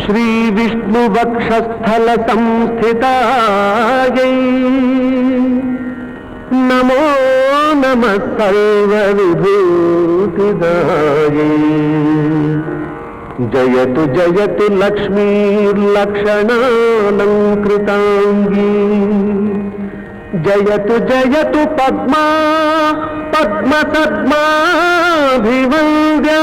श्रीविष्णुवक्षस्थल संस्थितायै नमो नमः सर्वविभूतिदायै जयतु जयतु लक्ष्मीर्लक्षणालङ्कृताङ्गी जयतु जयतु पद्मा पद्मसद्माभिवन्द्या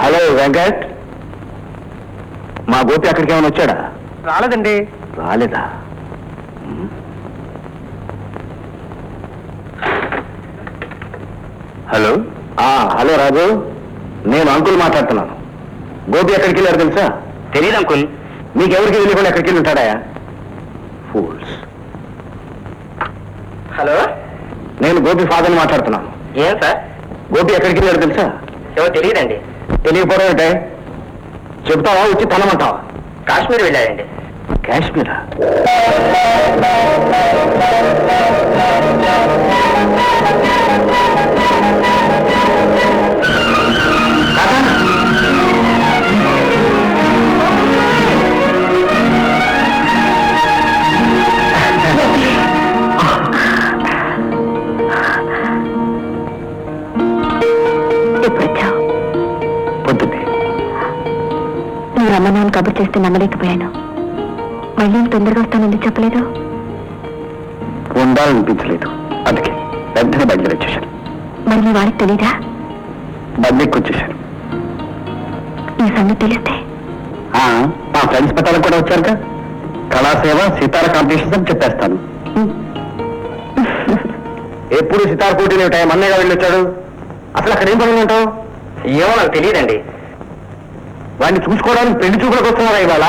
హలో వెంకట్, మా గోపి అక్కడికి ఏమైనా వచ్చాడా? రాలేదండి. రాలేదా? హలో హలో రాజు, నేను అంకుల్ మాట్లాడుతున్నాను. గోపి ఎక్కడికి వెళ్ళారు తెలుసా? తెలియదు అంకుల్. మీకెవరికి తెలియకుండా ఎక్కడికి వెళ్ళి ఉంటాడా? ఫూల్స్. హలో, నేను గోపి ఫాదర్ని మాట్లాడుతున్నాను. ఏం సార్? గోపి ఎక్కడికి వెళ్ళారు తెలుసా? ఏమో తెలియదండి. తెలియకపోవడం ఏంటే? చెప్తావా వచ్చి తనమంటావా? కాశ్మీర్ వెళ్ళాడండి. కాశ్మీరా? పొద్దున్నే నువ్వు రమ్మన్నాను కబుర్ చేస్తే నమ్మలేకపోయాను. మళ్ళీ తొందరగా వస్తానని చెప్పలేదు. ఉండాలనిపించలేదు, అందుకే వెంటనే బయలుదేరి వచ్చేసాను. మరి మీ వారికి తెలీదా? బందెక్కి వచ్చేసాను. ఈ సంగతి తెలిస్తే మా ఫ్రెండ్స్ పెట్టాలకు కూడా వచ్చారుగా. కళాసేవ సితార కాంపిటీషన్స్ అని చెప్పేస్తాను. ఎప్పుడు సితార పోటీలు ఉంటాయి? మన్నయ్యగా వెళ్ళి వచ్చాడు. అసలు అక్కడ ఏం పని ఉంటావు? ఏమో నాకు తెలియదండి. వాడిని చూసుకోవడానికి పెళ్లి చూపులకు వస్తున్నారా ఇవాళ?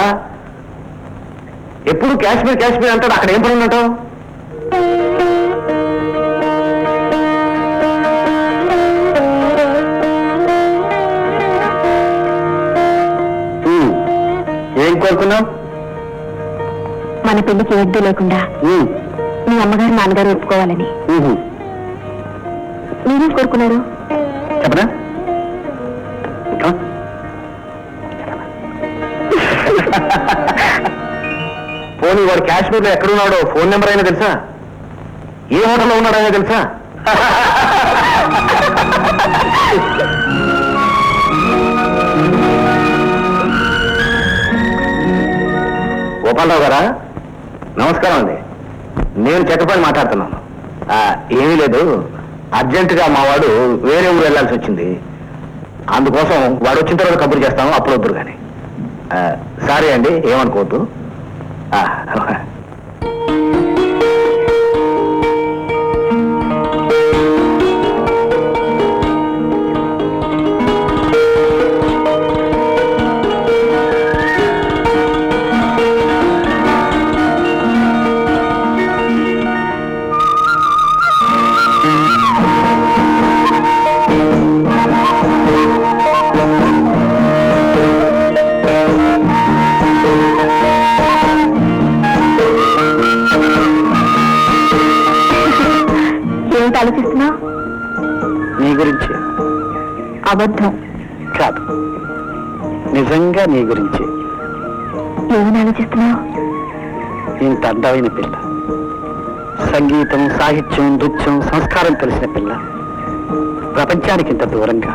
ఎప్పుడు కాశ్మీర్ కాశ్మీర్ అంటాడు. అక్కడ ఏం పని ఉంటావు? అనుకున్నావు? మన పెళ్లికి వడ్డీ లేకుండా మీ అమ్మగారు నాన్నగారు ఒప్పుకోవాలని. మీరేం కోరుకున్నారు? చెప్పనా? పోనీ వాడు కాశ్మీర్లో ఎక్కడున్నాడో ఫోన్ నెంబర్ అయినా తెలుసా? ఏ హోటల్లో ఉన్నాడైనా తెలుసా? గోపాలరావు గారా, నమస్కారం అండి. నేను చెక్కపల్లి మాట్లాడుతున్నాను. ఏమీ లేదు, అర్జెంటుగా మా వాడు వేరే ఊరు వెళ్లాల్సి వచ్చింది. అందుకోసం వాడు వచ్చిన తర్వాత కబురు చేస్తాము, అప్పుడు వద్దురు కానీ. సారీ అండి, ఏమనుకోవద్దు. ఆలోచిస్తున్నావు? నీ గురించి. అబద్ధం కాదు, నిజంగా నీ గురించి. ఏమని ఆలోచిస్తున్నావు? ఇంత అందమైన పిల్ల, సంగీతం, సాహిత్యం, నృత్యం, సంస్కారం తెలిసిన పిల్ల ప్రపంచానికి ఇంత దూరంగా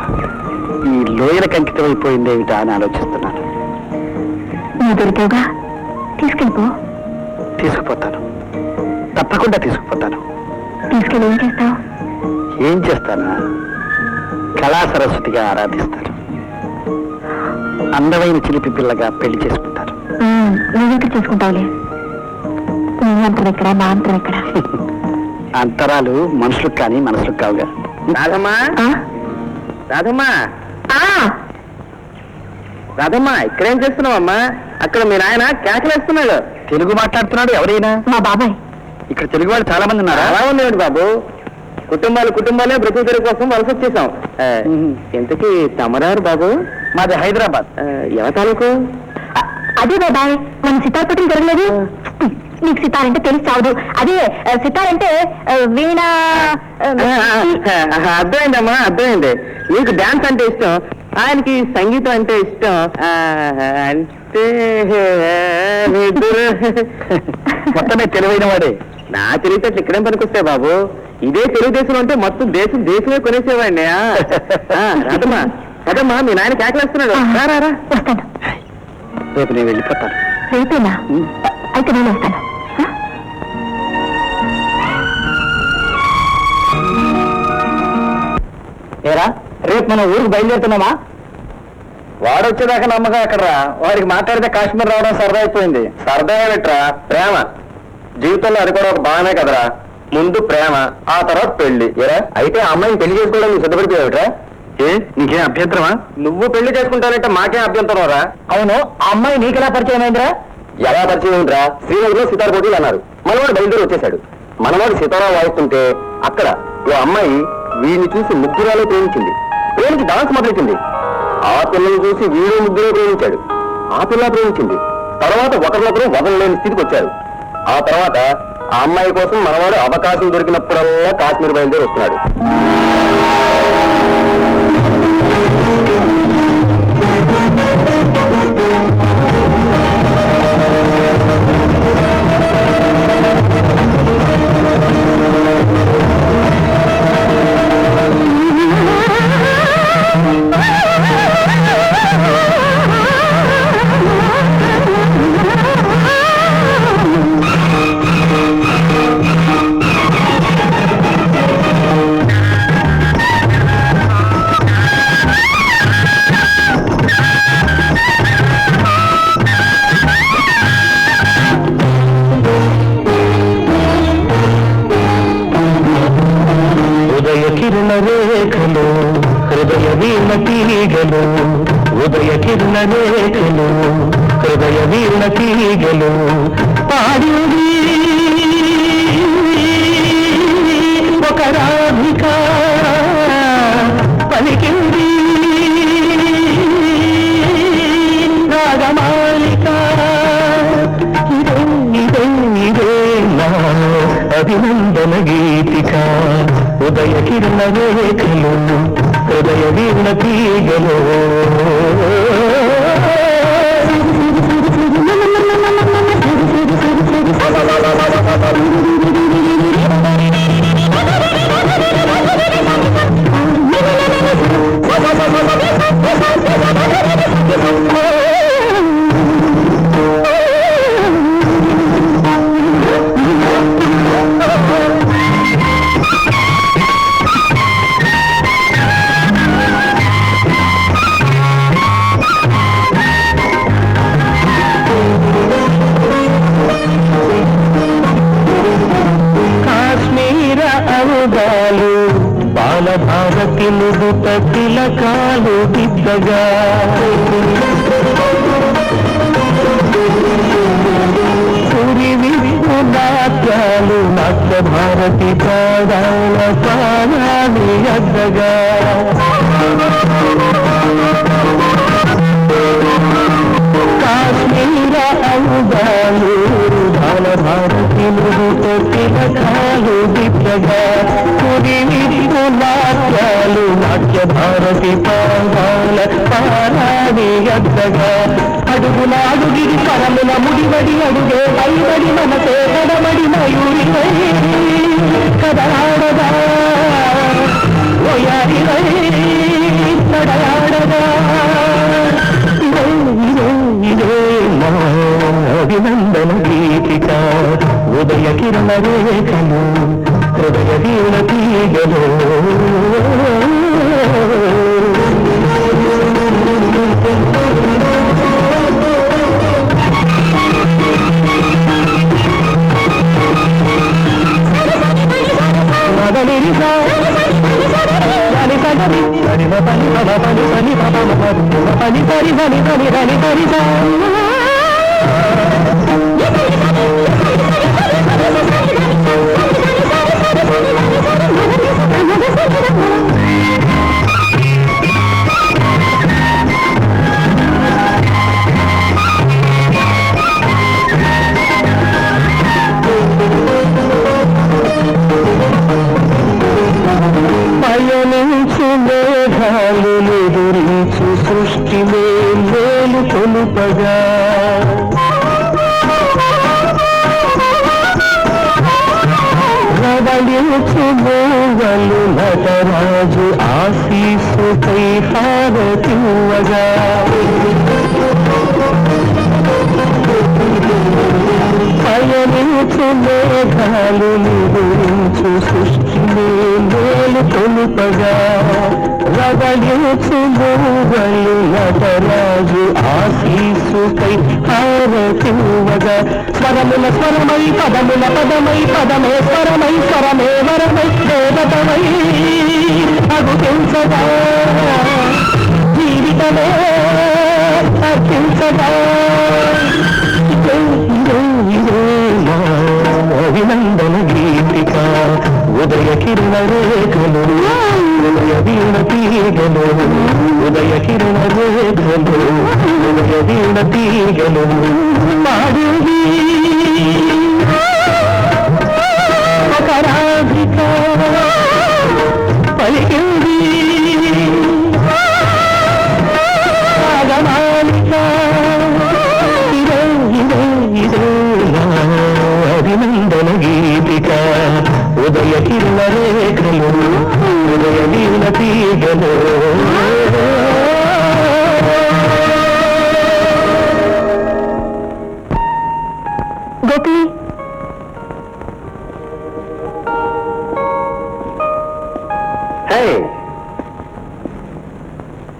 ఈ లోయలకు అంకితమైపోయిందేమిటా అని ఆలోచిస్తున్నాను. నువ్వు దొరికావుగా, తీసుకెళ్ళిపో. తీసుకుపోతాను, తప్పకుండా తీసుకుపోతాను. తీసుకెళ్ళి ఏం చేస్తావు? ఏం చేస్తానా? కళా సరస్వతిగా ఆరాధిస్తాను. అందమైన చిలిపి పిల్లగా పెళ్లి చేసుకుంటారు. నువ్వెక్కడ చేసుకుంటావులే. నీ అంతరం ఎక్కడ, నా అంతరం ఎక్కడ? అంతరాలు మనుషులకు కానీ మనసులకు కావుగా. రాధమ్మా, రాధమ్మా, రాధమ్మా, ఇక్కడేం చేస్తున్నావమ్మా? అక్కడ మీ నాయన కేకలేస్తున్నాడు. తెలుగు మాట్లాడుతున్నాడు. ఎవరైనా? మా బాబాయ్. ఇక్కడ తెలుగు వాళ్ళు చాలా మంది ఉన్నారు. అలా ఉందండి బాబు, కుటుంబాలే బ్రతుకు తెరుగు కోసం వలస వచ్చేసాం. ఇంతకీ తమరారు బాబు? మాది హైదరాబాద్. ఎవరి తాలూకు? అదే బాబాయ్, మనం సితార్ పట్టిన జరగలేదు. నీకు సితార్ అంటే తెలిసి చావదు. అదే సితార్ అంటే వీణ. అర్థమైందమ్మా, అర్థమైంది. నీకు డాన్స్ అంటే ఇష్టం, ఆయనకి సంగీతం అంటే ఇష్టం. అంటే మొత్తమే తెలివైన వాడే. నా తెలివితేటలు ఇక్కడేం పనికొస్తాయి బాబు? ఇదే తెలుగుదేశంలో ఉంటే మొత్తం దేశమే కొనేసేవాడిని. రాదమ్మా, రాదమ్మా, మీ నాయన కేకలేస్తున్నాడు. రారా. వస్తాను. రేపు నేను వెళ్ళిపోతాను. రేపేనా? అయితే నేను వస్తాను. ఏరా, రేపు మనం ఊరికి బయలుదేరుతున్నామా? వాడు వచ్చేదాకా నమ్మకం ఎక్కడరా? వాడికి మాట్లాడితే కాశ్మీర్ రావడం సరదా అయిపోయింది. సరదా ఏమిట్రా, ప్రేమ. జీవితంలో అది కూడా ఒక బాగానే కదరా. ముందు ప్రేమ, ఆ తర్వాత పెళ్లి. ఏరా, అయితే ఆ అమ్మాయిని పెళ్లి చేసుకోవడం నువ్వు సిద్ధపడిపోయావుట్రా? నీకేం అభ్యంతరమా? నువ్వు పెళ్లి చేసుకుంటానంటే మాకేం అభ్యంతరం రా? అవును, ఆ అమ్మాయి నీకెలా పరిచయం అయిందిరా? ఎలా పరిచయం అయిందిరా? శ్రీనగర్లో సితార్ పోటీలు అన్నారు. మనవాడు బయలుదేరి వచ్చేశాడు. మనవాడు సితారా వాయిస్తుంటే అక్కడ ఓ అమ్మాయి వీడిని చూసి ముగ్గురాలో ప్రేమించింది. ప్రేమించి డాన్స్ మొదలెట్టింది. ఆ పిల్లని చూసి వీడు ముగ్గురే ప్రేమించాడు. ఆ పిల్ల ప్రేమించింది. తర్వాత ఒకరినొకరు వదలలేని స్థితికి వచ్చారు. ఆ తర్వాత ఆ అమ్మాయి కోసం మనవాడు అవకాశం దొరికినప్పుడల్లా కాశ్మీర్ బయలుదేరి వస్తున్నాడు. రేఖలు హృదయ వీణ తీగలు, ఉదయ కిరణ రేఖలు హృదయ వీణ తీగలు పాడింది ఒక రాధిక, పలికింది రాగమాలిక. అభినందన గీతిక ఉదయ కిరణ రేఖలు హృదయ వీణ తీగలు బాలభారతి నుదుట తిలకాలు దిద్దగా నాట్యాలు నాట్య భారతి పాదాల పాదాలు ఎద్దగా కాశ్మీర అందాలు బాలభారతి నుదుట తిలకాలు దిద్దగా నాట్యాలు నాట్య భారతి పాదాల పారాడి ఎద్దగా అడుగులాడుగిరి పరముల ముడివడి అడుగే పైబడి మనసే కడబడి మయూరి కదలాడగా ఓయారి నడయాడగా అభినందన గీతిక ఉదయ కిరణ రేఖలు హృదయ వీణ తీగలు పయనించు మేఘాలు ఎదురించు సృష్టి మేలు కొలుపగా రవళించు మూవలు నటరాజు ఆశీసుకై హారతివ్వగా పయనించు మేఘాలు నిదురించు సృష్టి మేలు కొలుపగా రవళించు మూవలు నటరాజు ఆశీసుకై హారతివ్వగా స్వరముల స్వరమై పదముల పదమై పదమే స్వరమై స్వరమే వరమై దేవతమై అగుపించగా జీవితమే అర్పించగా అభినందన గీతిక ఉదయ కిరణ రేఖలు ఉదయ వీణ తీగలు ఉదయ కిరణ రేఖలు ఉదయ వీణ తీగలు పాడువి కరాధిక పలికింది రాగమాలిక అభినందన గీతిక ఉదయ కిరణ రేఖలు ఉదయ వీణ తీగలు గోపి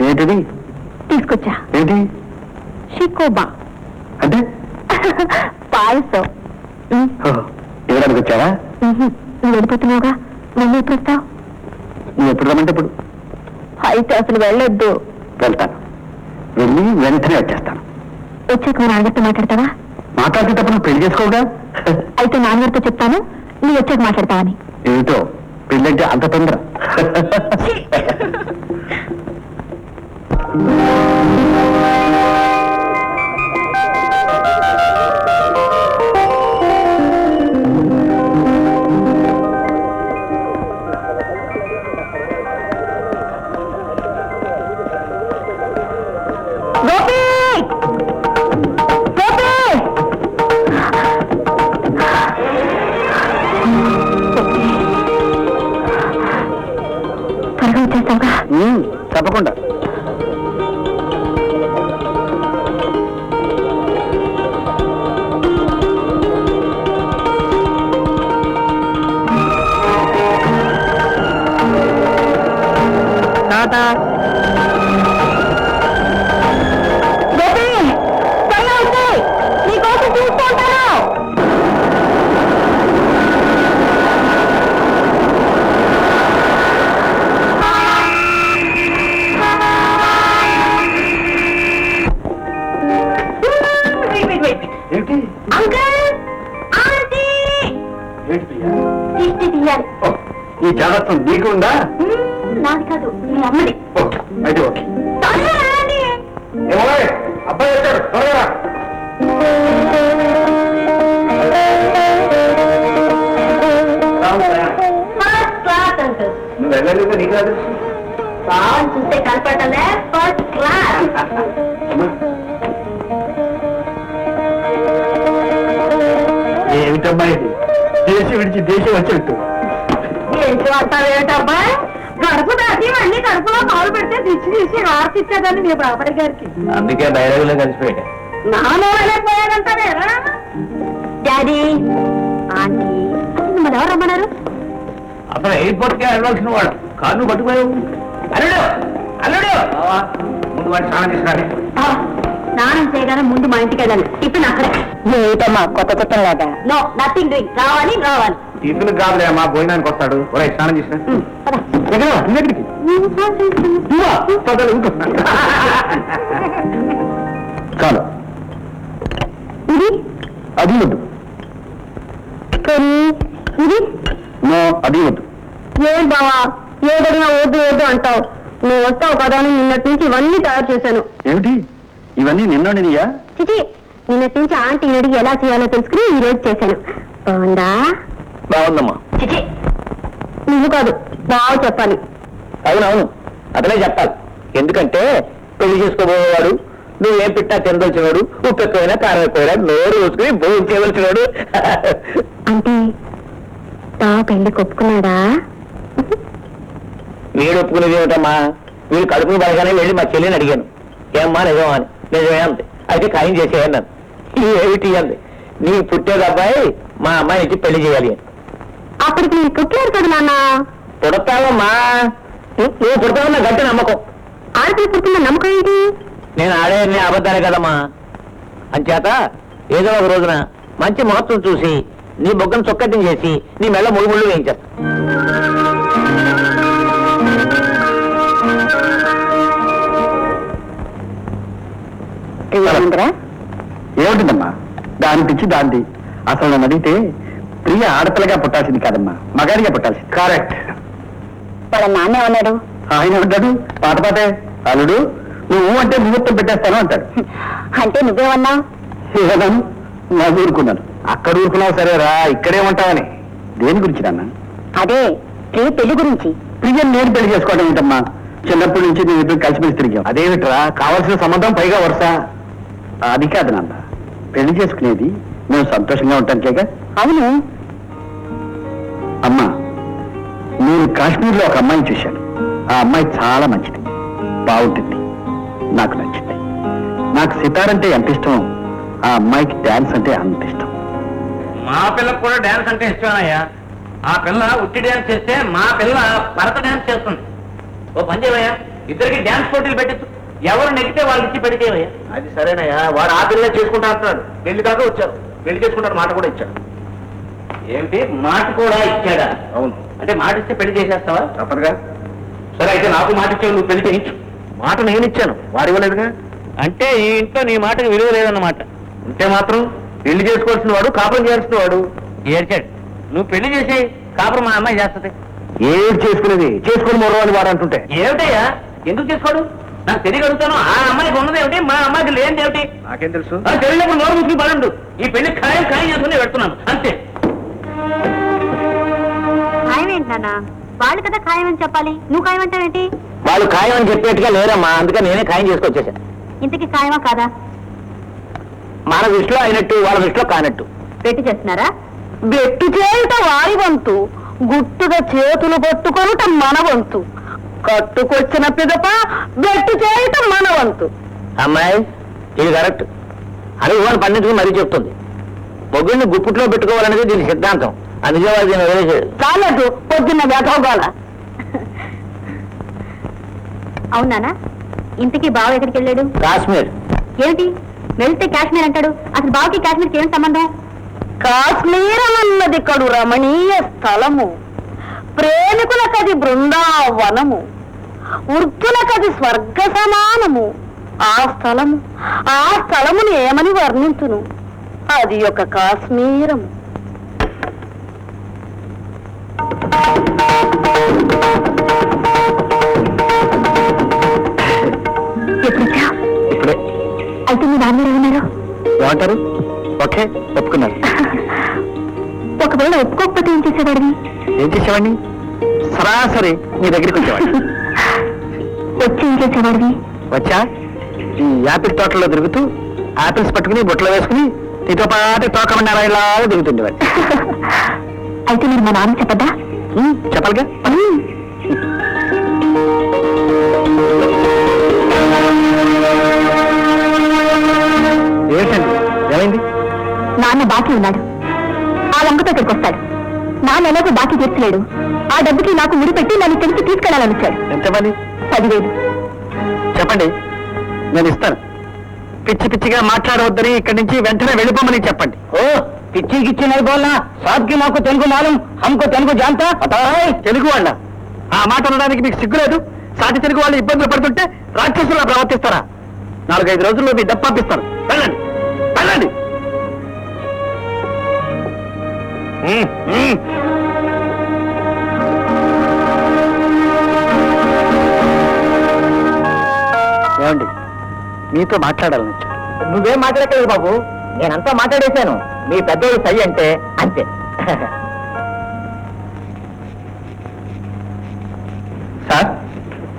ఏంటిది తీసుకొచ్చా ఏంటి షికోబా అంటే పాయసం ఇవ్వడానికి వచ్చావా నువ్వు వెళ్ళిపోతున్నావుగా మళ్ళీ ఎప్పుడు వస్తావు నువ్వు ఎప్పుడు రమ్మంటే ఇప్పుడు అయితే అసలు వెళ్ళొద్దు వెళ్తాను వెళ్ళి వెంటనే వచ్చేస్తాను వచ్చాక మా నాన్నగారితో మాట్లాడతావా మాట్లాడేటప్పుడు నువ్వు పెళ్లి చేసుకోవుగా అయితే నాన్నగారితో చెప్తాను నువ్వు వచ్చాక మాట్లాడతావని ఏమిటో పెళ్ళంటే అంత తొందర తప్పకుండా. టాటా. నీకోసం చూసుకుంటాను. ఏంటి అంకుల్, ఆంటీ, దిష్టి తీయాలి. ఈ జాగ్రత్త నీకు ఉందా? నాది కాదు, మీ అమ్మది. ఓకే, అయితే ఓకే. తొందరగా రండి. ఏమోయ్, అబ్బాయి వచ్చాడు, త్వరగా రా. First class uncle. నువ్వు వెళ్ళలేదు, నీకు రాదు. బాగా చూస్తే కనపడలే. First class. ఏమిటమ్మా ఇది? దేశం విడిచి దేశం వచ్చేట్టు. ఏంటి అంటావేటబ్బా? గడుపు దాటి మళ్ళీ కడుపులో పాలు పెడితే దిచ్చి తీసి ఆర్తిచ్చేదాన్ని మీ బాబాయ్ గారికి. అందుకే డైలాగులో కలిసిపోయాడు. నానోలేకపోయాడంటావేరా? డాడీ, ఆంటీ, మిమ్మల్ని ఎవరు రమ్మన్నారు? అతను ఎయిర్పోర్ట్ కి వెళ్ళవలసిన వాడు కారు పట్టుకుపోయావు. అల్లుడు, అల్లుడు, ముందు వాడు స్నానం చేసినాడు. స్నానం చేయగానే ముందు మా ఇంటికి వెళ్ళాలి. టిఫిన్ అక్కడే. ఏటమ్మా కొత్త కొత్త లాగా? No, nothing doing. రావాలి రావాలి. టిఫిన్ కాదులే అమ్మా, భోజనానికి వస్తాడు. ఒరే స్నానం చేసిన చాలు. ఇది అది వద్దు. ఇది అది వద్దు. ఏం బావా, ఏదడినా వద్దు వద్దు అంటావు. నువ్వు వస్తావు కదా అని నిన్నటి నుంచి ఇవన్నీ తయారు చేశాను. ఏమిటి ఇవన్నీ నిన్నడినియా? చిచి, నిన్నటి నుంచి ఆంటీ అడిగి ఎలా చేయాలో తెలుసుకుని ఈ రోజు చేశాను. బాగుందా? బాగుందమ్మా. చిచి, నువ్వు కాదు, బాగా చెప్పాలి. అవునవును, అతనే చెప్పాలి. ఎందుకంటే పెళ్లి చేసుకోబోయేవాడు నువ్వేం పిట్టా తినదలిచినాడు, ఉప్పు ఎక్కువైనా కారం ఎక్కువైనా నోరు రోజుకుని భోజనం చేయవలసినాడు. అంటే పెళ్లి కొప్పుకున్నాడా? వీడు ఒప్పుకునేది ఏమిటమ్మా? వీడు కడుపుని పడగానే వెళ్ళి మా చెల్లిని అడిగాను, ఏమ్మా నిజమా అని. నిజమే అంది. అయితే ఖాయం చేసేయన్నాను. ఏమిటి అంది, నీకు పుట్టేది అబ్బాయి మా అమ్మాయి ఇచ్చి పెళ్లి చేయాలి అని. అప్పటికి నేను పుట్టారు కదా నాన్న. పుడతావమ్మా, నువ్వు పుడతావన్న గట్టి నమ్మకం. ఆడపిల్ల పుట్టిన నమ్మకం ఏంటి? నేను ఆడే అన్ని అబద్ధాలే కదమ్మా. అంచేత ఏదో ఒక రోజున మంచి ముహూర్తం చూసి నీ బొగ్గను చొక్కటిని చేసి నీ మెల్ల ముళ్ళు వేయించేస్తా. ఏమిటిదమ్మా దాని పిచ్చి దాంది. అసలు నన్ను అడిగితే ప్రియ ఆడపిల్లగా పుట్టాల్సింది కాదమ్మా, మగాడిగా పుట్టాల్సింది. కరెక్ట్. వాళ్ళ నాన్న ఉన్నాడు. ఆయన ఉంటాడు పాట పాటే, అల్లుడు నువ్వు అంటే ముహూర్తం పెట్టేస్తాను అంటాడు. అంటే నువ్వేమన్నావు? ఏదన్నాను? నా ఊరుకున్నాను. అక్కడ ఊరుకున్నావు సరేరా, ఇక్కడే ఉంటావని. దేని గురించి నాన్న? అదే ప్రియ పెళ్లి గురించి. ప్రియ నేను పెళ్లి చేసుకోవడం ఏంటమ్మా? చిన్నప్పటి నుంచి నేను ఇద్దరు కలిసిమెలిసి తిరిగాం. అదేమిట్రా, కావాల్సిన సంబంధం పైగా వరుస. అది కాదు నాన్న, పెళ్లి చేసుకునేది మేము సంతోషంగా ఉంటానికేగా. అవును. అమ్మా, నేను కాశ్మీర్లో ఒక అమ్మాయిని చూశాను. ఆ అమ్మాయి చాలా మంచిది, బాగుంటుంది, నాకు నచ్చింది. నాకు సితారంటే ఎంత ఇష్టం, ఆ అమ్మాయికి డాన్స్ అంటే అంత ఇష్టం. మా పిల్లకు కూడా డాన్స్ అంటే ఇష్టమేనయ్యా. ఆ పిల్ల ఉట్టి డాన్స్ చేస్తే మా పిల్ల భరత డాన్స్ చేస్తుంది. ఓ పని చేయవయ్యా, ఇద్దరికి డాన్స్ పోటీలు పెట్టచ్చు. ఎవరు నెగితే వాళ్ళు ఇచ్చి పెడితేవయ్యా. అది సరేనయ్యా, వాడు ఆ పిల్లనే చేసుకుంటా అంటున్నాడు. పెళ్లి దాకా వచ్చారు, పెళ్లి చేసుకుంటారు మాట కూడా ఇచ్చాడు. ఏమిటి మాట కూడా ఇచ్చాడా? అవును. అంటే మాట ఇస్తే పెళ్లి చేసేస్తావా? తప్పదుగా. సరే అయితే నాకు మాట ఇచ్చావు, నువ్వు పెళ్లి చేయించు. మాట నేను ఇచ్చాను, వాడు ఇవ్వలేదుగా. అంటే ఈ ఇంట్లో నీ మాటకు విలువ లేదన్నమాట. ఉంటే మాత్రం పెళ్లి చేసుకోవాల్సిన వాడు కాపురం చేయాల్సిన వాడు. ఏడ్చాడు. నువ్వు పెళ్లి చేసి కాపురం మా అమ్మాయి చేస్తుంది. ఏది చేసుకునేది చేసుకుని మొరవని వాడు అంటుంటే. ఏమిటయ్యా, ఎందుకు చేసుకోడు? నాకు తెలియ అడుగుతాను. ఆ అమ్మాయికి ఉన్నది ఏమిటి, మా అమ్మాయికి లేనిది ఏమిటి? నాకేం తెలుసు? తెలియనప్పుడు నోరు మూసుకుని పడండు. ఈ పెళ్లి ఖాయం చేసుకుని పెడుతున్నాను అంతే. ఖాయం ఏంటి నాన్న? వాళ్ళు కదా ఖాయం అని చెప్పాలి, నువ్వు ఖాయం అంటావేంటి? వాళ్ళు ఖాయం అని చెప్పేట్టుగా లేరమ్మా, అందుకని నేనే ఖాయం చేసుకొచ్చేసాను. ఇంతకీ ఖాయమా కాదా? మన దృష్టిలో అయినట్టు వాళ్ళ దృష్టిలో కానట్టు. పెట్టి చేస్తున్నారా? బెట్టు చేయుట వారి వంతు, గుట్టుగా చేతులు పట్టుకొనుట మన వంతు. కట్టుకొచ్చిన పిదప బెట్టు చేయటం మన వంతు. అమ్మాయి ఇది కరెక్ట్ అని ఇవాళ పండించుకుని మరీ చెప్తుంది. మొగ్గుడిని గుప్పిట్లో పెట్టుకోవాలనేది దీని సిద్ధాంతం. అందుకే వాళ్ళు దీన్ని వదిలేసాడు. చాలదు పొద్దున్న వేటవగాల. అవునానా, ఇంటికి బావ ఎక్కడికి వెళ్ళాడు? కాశ్మీర్. ఏమిటి వెళ్తే కాశ్మీర్ అంటాడు? అసలు బావకి కాశ్మీర్కి ఏం సంబంధం? కాశ్మీర్ అన్నది కడు రమణీయ స్థలము, ప్రేమికులకది బృందావనము, వృద్ధులకది స్వర్గ సమానము. ఆ స్థలముని ఏమని వర్ణించును? అది ఒక కాశ్మీరము. ఇప్పుడే. అయితే మీ నాన్న ఏమన్నారు? ఏమంటారు? ఓకే ఒప్పుకున్నారు. ఒకవేళ ఒప్పుకోకపోతే ఏం చేసేవాడివి? ఏం చేసేవాడిని? సరాసరి నీ దగ్గరికి వచ్చేవాడిని. వచ్చి ఏం చేసేవాడివి? వచ్చా ఈ యాపిల్ తోటలో తిరుగుతూ యాపిల్స్ పట్టుకుని బుట్టలో వేసుకుని నీతో పాటు తోకమండి అలా ఇలా దిగుతుండేవాడి. అయితే మీరు మా నాన్న చెప్పదా? చెప్పాలిగా. ఏంటండి ఏమైంది? నాన్న బాకీ ఉన్నాడు, ఆ వంకతో ఇక్కడికి వస్తాడు. నాన్న ఎలాగో బాకీ తీర్చలేడు. ఆ డబ్బుకి నాకు ముడిపెట్టి నన్ను తెలిసి తీసుకెళ్లాలని వచ్చాడు. ఎంత పని? 10,000. చెప్పండి, నేను ఇస్తాను. పిచ్చి పిచ్చిగా మాట్లాడవద్దని ఇక్కడి నుంచి వెంటనే వెళ్ళిపోమని చెప్పండి. ఓ పిచ్చి గిచ్చి నైపోల్నా సాబ్కి మాకు తెలుగు మాలం హంకు తెలుగు జాంతా తెలుగు వాళ్ళ ఆ మాట అనడానికి మీకు సిగ్గులేదు? సాటి తెలుగు వాళ్ళు ఇబ్బందులు పడుతుంటే రాక్షసులా ప్రవర్తిస్తారా? 4-5 రోజుల్లో మీ డబ్బు పంపిస్తాను. వెళ్ళండి వెళ్ళండి. ఏమండి మీతో మాట్లాడాలని వచ్చాను. నువ్వేం మాట్లాడలేదు బాబు, నేనంతా మాట్లాడేశాను. మీ పెద్దోడు సై అంటే అంతే. సార్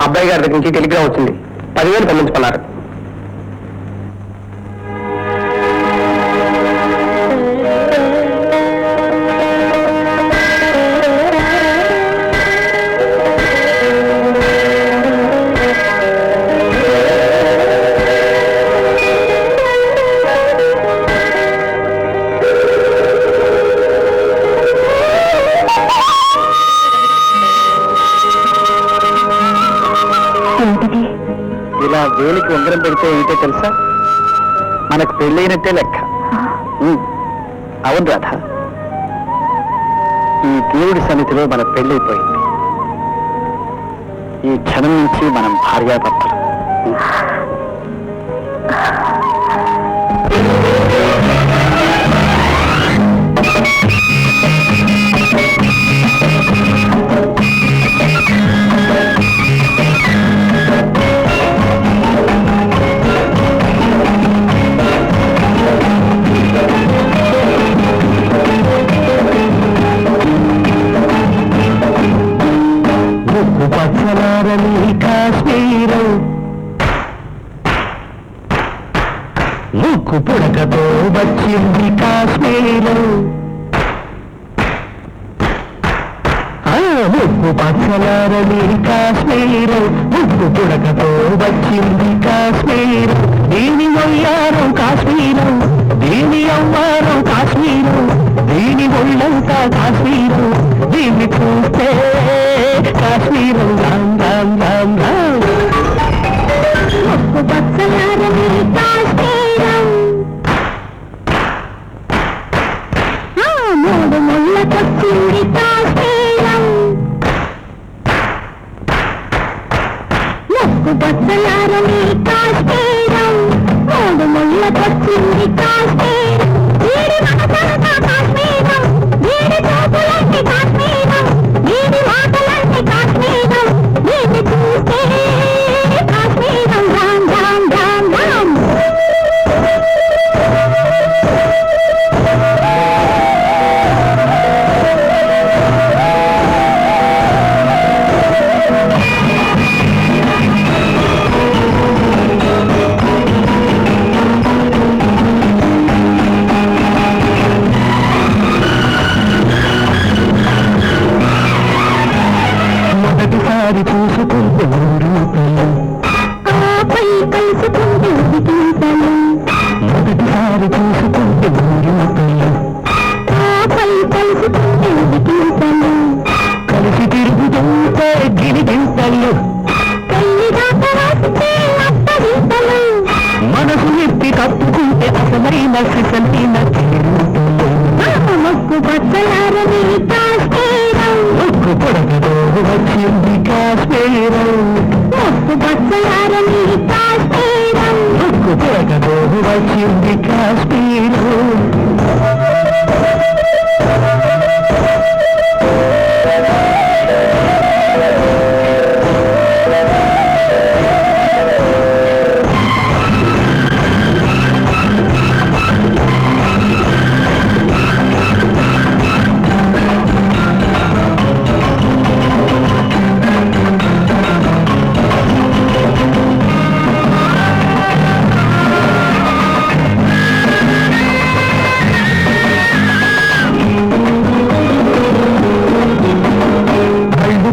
అబ్బాయి గారి దగ్గర నుంచి టెలిగ్రామ్ వచ్చింది. 10,000 పంపించుకున్నారు. ఇలా వేలికి ఉంగరం పెడితే ఏంటో తెలుసా? మనకు పెళ్ళైనట్టే లెక్క. అవును రాధ, ఈ దేవుడి సన్నిధిలో మన పెళ్ళైపోయింది. ఈ క్షణం నుంచి మనం భార్యాభర్తలు. పచ్చలారని కాశ్మీరం ముక్కు పుడకతో వచ్చింది కాశ్మీరం. ముక్కు పచ్చలారని కాశ్మీరం ముక్కు పుడకతో వచ్చింది కాశ్మీరం. దీని ఒయ్యారం కాశ్మీరం, దీని అవ్వారం కాశ్మీరం, దీని ఒళ్ళంతా కాశ్మీరం. దీన్ని చూస్తే కాశ్మీరం రామ్ రామ్ రామ్ రామ్. పచ్చలారని కాశ్మీరం, మూడు ముళ్ళకొచ్చింది కాశ్మీరం. ముక్కు పచ్చలారని కాశ్మీరం, మూడు ముళ్ళకొచ్చింది కాశ్మీరం. వీడి మనసంతా కాశ్మీరం, వీడి చూపులంటి కాశ్మీరం, వీడి మాటలంటి కాశ్మీరం. వీడిని చూస్తే కాశ్మీరం రామ్ రామ్ రామ్ రామ్. మొదటిసారి చూసుకుంటే రూపలు, ఆపై కలుసుకుంటే గీతలు, మొదటిసారి చూసుకుంటే రూపలు, ఆపై కలుసుకుంటే గీతలు, కలిసి తిరుగుతుంటే గిరిగింతలు, కల్లి దాట రాస్తే అత్త గీతలు, మనసు ఎత్తి కప్పుకుంటే అసలైన సిసలైన తీరుతలు, మొక్కు పచ్చలారని కాశ్మీరం, ఒక్కు పొడగదో వచ్చింది కాశ్మీరం, మొక్కు పచ్చలారని కాశ్మీరం. ఒక్కు పొడగదో వచ్చింది కాశ్మీరం.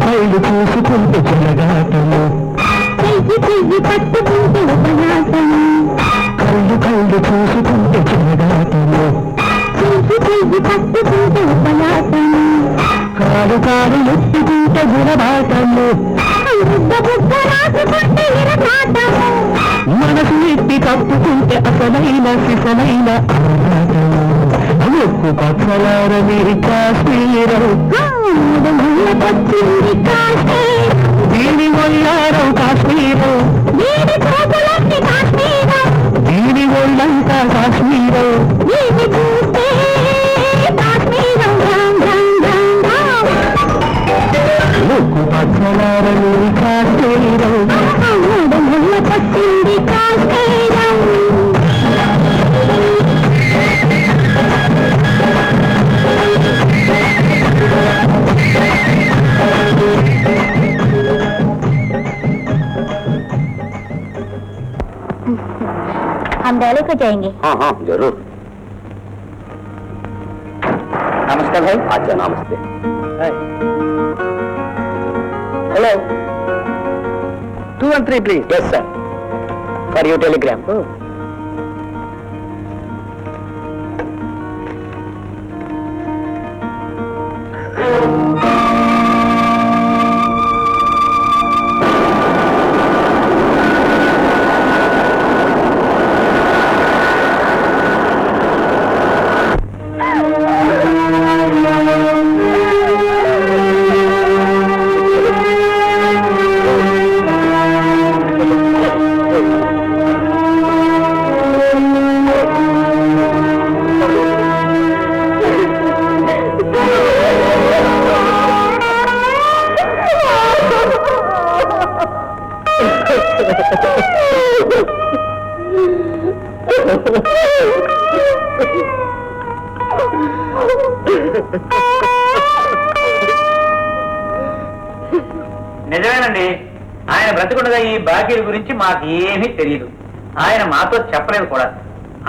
కళ్ళు చూసుకుంటే చెలగాటము, చెయ్యి పట్టుకుంటే ఉపనాటం, కళ్ళు చూసుకుంటే చెలగాటము, చెయ్యి పట్టుకుంటే ఉపనాటం, కారు ఎత్తుకుంటే గుణబాటము, బుగ్గ బుగ్గ రాసుకుంటే విరనాటము, మనసు ఎత్తి కప్పుకుంటే అసలైన సిసలైన ఆరాటము, ఒక్కు పచ్చలారని కాశ్మీరం, మూడు ముళ్ళకొచ్చింది కాశ్మీరం, దీని ఒళ్ళారం కాశ్మీరం, వీడి కోపులన్నీ కాశ్మీరం, దీని ఒళ్ళంతా కాశ్మీరం, వీడి చూస్తే కాశ్మీరం. రామ్ రామ్ రామ్ రామ్, ఒక్కు పచ్చలారని కాశ్మీరం. మూడు ముళ్ళకొచ్చింది కాశ్మీరం. हम दिल्ली को जाएंगे. हाँ हाँ जरूर. नमस्कार भाई. अच्छा नमस्ते. Hello. 2 and 3 please. Yes sir. For your telegram. Oh. నిజమేనండి, ఆయన బ్రతికుండగా ఈ బాకీల గురించి మాకేమీ తెలియదు. ఆయన మాతో చెప్పలేదు కూడా.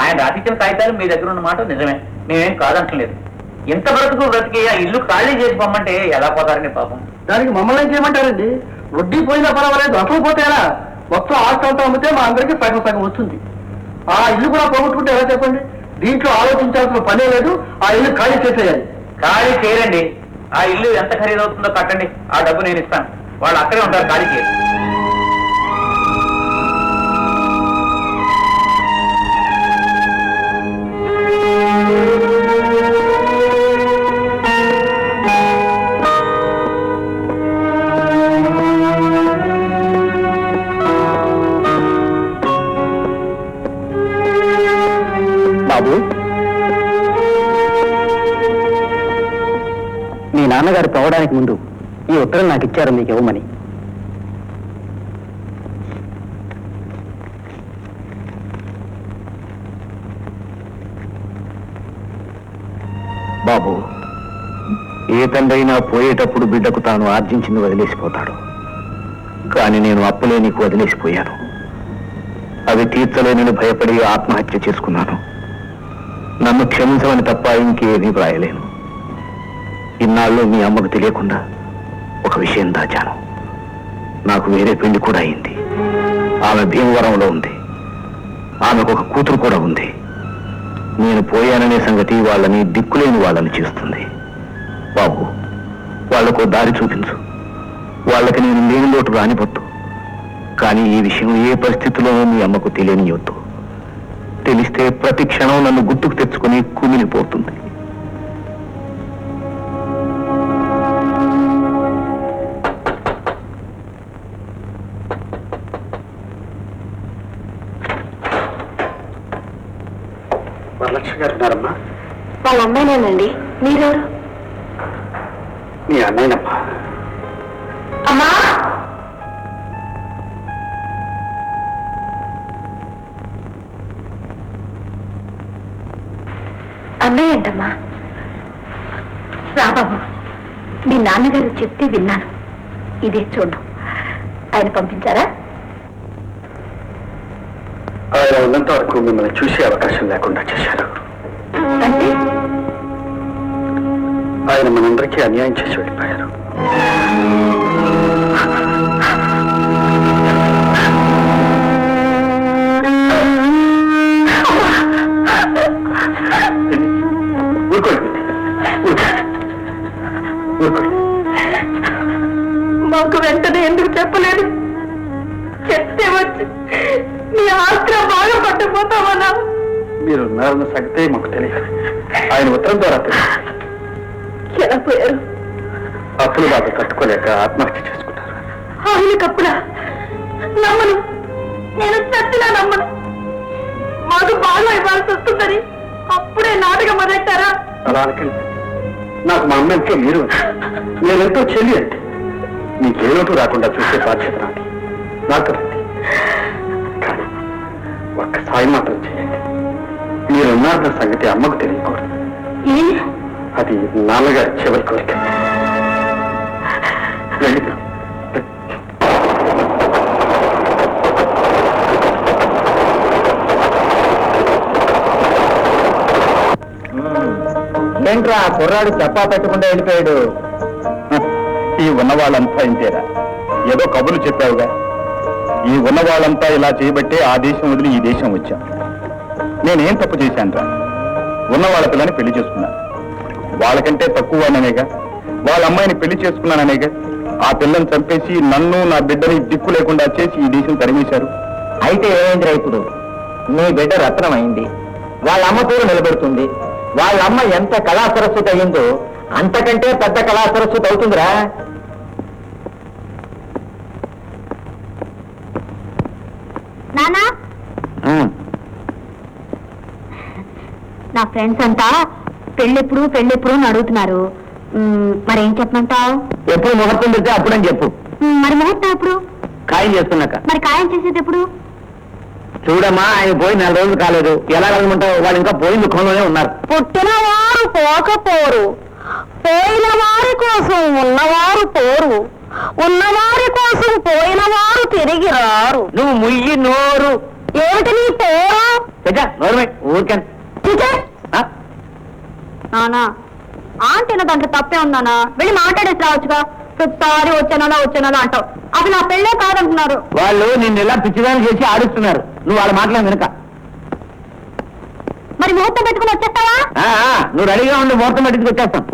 ఆయన రాసిచ్చిన కాగితాలు మీ దగ్గర ఉన్న మాట నిజమే, మేమేం కాదంటలేదు. ఇంత బ్రతికి ఆ ఇల్లు ఖాళీ చేసి పొమ్మంటే ఎలా పోతారండి పాపం. దానికి మమ్మల్ని ఏం చేయమంటారండి? వడ్డీ పోయినా పర్వాలేదు, అసలు పోతే ఎలా? మొత్తం ఆస్తంతా అమ్మితే మా అందరికీ సగం సగం వస్తుంది. ఆ ఇల్లు కూడా పోగొట్టుకుంటే ఎలా చెప్పండి? దీంట్లో ఆలోచించాల్సిన పనే లేదు. ఆ ఇల్లు ఖాళీ చేసేయాలి. ఖాళీ చేయరండి. ఆ ఇల్లు ఎంత ఖరీదవుతుందో కట్టండి, ఆ డబ్బు నేను ఇస్తాను. వాళ్ళు అక్కడే ఉంటారు, ఖాళీ చేయండి. బాబు, మీ నాన్నగారు పోవడానికి ముందు ఈ ఉత్తరం నాకు ఇచ్చారు మీకు ఇవ్వమని. బాబు, ఏ తండ్రైనా పోయేటప్పుడు బిడ్డకు తాను ఆర్జించింది వదిలేసిపోతాడు. కానీ నేను అప్పులే నీకు వదిలేసిపోయాను. అవి తీర్చలేనని భయపడి ఆత్మహత్య చేసుకున్నాను. నన్ను క్షమించమని తప్ప ఇంకేమీ వ్రాయలేను. ఇన్నాళ్ళు మీ అమ్మకు తెలియకుండా ఒక విషయం దాచాను. నాకు వేరే పెళ్లి కూడా అయింది. ఆమె భీమవరంలో ఉంది. ఆమెకు ఒక కూతురు కూడా ఉంది. నేను పోయాననే సంగతి వాళ్ళని దిక్కులేని వాళ్ళని చేస్తుంది. బాబు, వాళ్లకు దారి చూపించు. వాళ్ళకి నేను లేని లోటు రానిపోతు. కానీ ఈ విషయం ఏ పరిస్థితిలోనూ మీ అమ్మకు తెలియనియొద్దు. తెలిస్తే ప్రతి క్షణం నన్ను గుర్తుకు తెచ్చుకుని కుమిలిపోతుంది. వరలక్ష్మి గారు ఉన్నారమ్మా? వాళ్ళ అమ్మాయినేనండి. మీరెవరు? మీ అన్నయ్యనమ్మా. అమ్మా, అన్నయ్య ఏంటమ్మా? రాబాబు, మీ నాన్నగారు చెప్తే విన్నాను. ఇదే చూడు. ఆయన పంపించారా? ఆయన ఉన్నంత వరకు మిమ్మల్ని చూసే అవకాశం లేకుండా చేశారు. అంటే ఆయన మనందరికీ అన్యాయం చేసి వెళ్ళిపోయారు. మాకు వెంటనే ఎందుకు చెప్పలేదు? చెప్తే వచ్చి నీ ఆస్త్ర బాగా పట్టుకుపోతామన్నా. మీరున్నారన్న సంగతే మాకు తెలియదు. ఆయన ఉత్తరం ద్వారా తెలియదు. ఎలా పోయారు? అప్పులు బాధ తట్టుకోలేక ఆత్మహత్య చేసుకుంటారు. ఆయనకప్పుడా? నమ్మను, నేను చచ్చినా నమ్మను. మాకు బాగా ఇవ్వాల్సి వస్తుందని అప్పుడే నాటకం మొదలెట్టారా? అలా అనకండి. నాకు మా అమ్మ ఎంతో మీరు, నేనెంతో చెల్లి అంటే మీకే లోటు రాకుండా చూసే బాధ్యత నాది. నాకు కానీ ఒక్క సాయం మాత్రం చేయండి. మీరున్నారన్న సంగతి అమ్మకు తెలియకూడదు. అది నాన్నగారి చివరి కోరిక. ఏంట్రా కుర్రాడు చెప్పా పెట్టకుండా వెళ్ళిపోయాడు? ఈ ఉన్నవాళ్ళంతా ఇంతేరా. ఏదో కబుర్లు చెప్పావుగా. ఈ ఉన్నవాళ్ళంతా ఇలా చేయబట్టే ఆ దేశం వదిలి ఈ దేశం వచ్చాం. నేనేం తప్పు చేశానురా? ఉన్నవాళ్ళ పిల్లని పెళ్లి చేసుకున్నాను. వాళ్ళకంటే తక్కువ అనేగా వాళ్ళ అమ్మాయిని పెళ్లి చేసుకున్నాననేగా ఆ పిల్లని చంపేసి నన్ను నా బిడ్డని దిక్కు లేకుండా చేసి ఈ దేశం తరిమేశారు. అయితే ఏమైందిరా ఇప్పుడు? నీ బిడ్డ రత్నం అయింది. వాళ్ళ అమ్మ పేరు నిలబెడుతుంది. వాళ్ళ అమ్మ ఎంత కళా సరస్వతి అయిందో అంతకంటే పెద్ద కళా సరస్వతి అవుతుందిరా. నానా, నా ఫ్రెండ్స్ అంతా పెళ్ళెప్పుడు పెళ్ళెప్పుడు అని అడుగుతున్నారు. మరేం చెప్పమంటావు? ఎప్పుడు ముహూర్తం పెడితే అప్పుడని చెప్పు. మరి ముహూర్తం ఎప్పుడు? ఖాయం చేస్తున్నాక. మరి ఖాయం చేసేది ఎప్పుడు? చూడమ్మా, ఆయన పోయి 4 రోజులు కాలేదు. ఎలా కలగమంటావు? వాళ్ళు ఇంకా పోయి దుఃఖంలోనే ఉన్నారు. పుట్టిన వారు పోకపోరు, పోయిన వారి కోసం ఉన్నవారు పోరు, ఉన్నవారి కోసం పోయిన వారు తిరిగి రారు. నువ్వు ముయ్యి నోరు. ఏమిటి నీ పోరా? నోరుమే ఊరికే. నానా, ఆంటీన దాంట్లో తప్పే ఉందానా? వెళ్ళి మాట్లాడేసి రావచ్చుగా. ప్రతిసారి వచ్చానలా అంటావు. అది నా పెళ్ళే కాదంటున్నారు. వాళ్ళు నిన్ను ఇలా పిచ్చిదాన్ని చేసి ఆడిస్తున్నారు. నువ్వు వాళ్ళ మాటలు వెనుక. మరి ముహూర్తం పెట్టుకుని వచ్చేస్తావా? నువ్వు రెడీగా ఉండి ముహూర్తం పెట్టుకు వచ్చేస్తాం.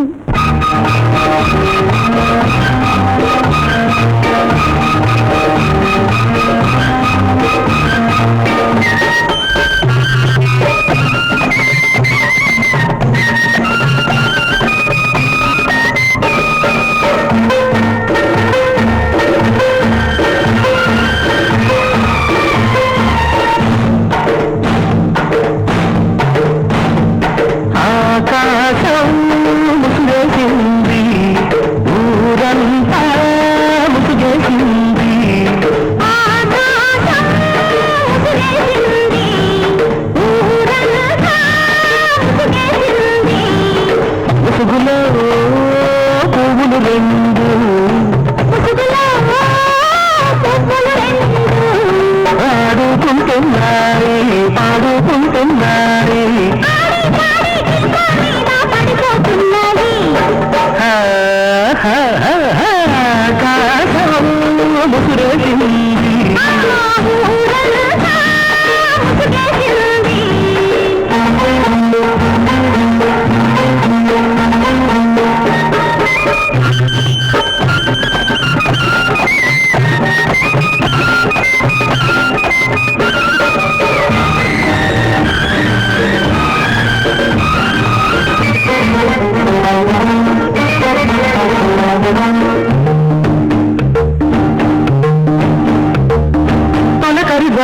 ఆకాశం ముసిరేసింది, ఊరంతా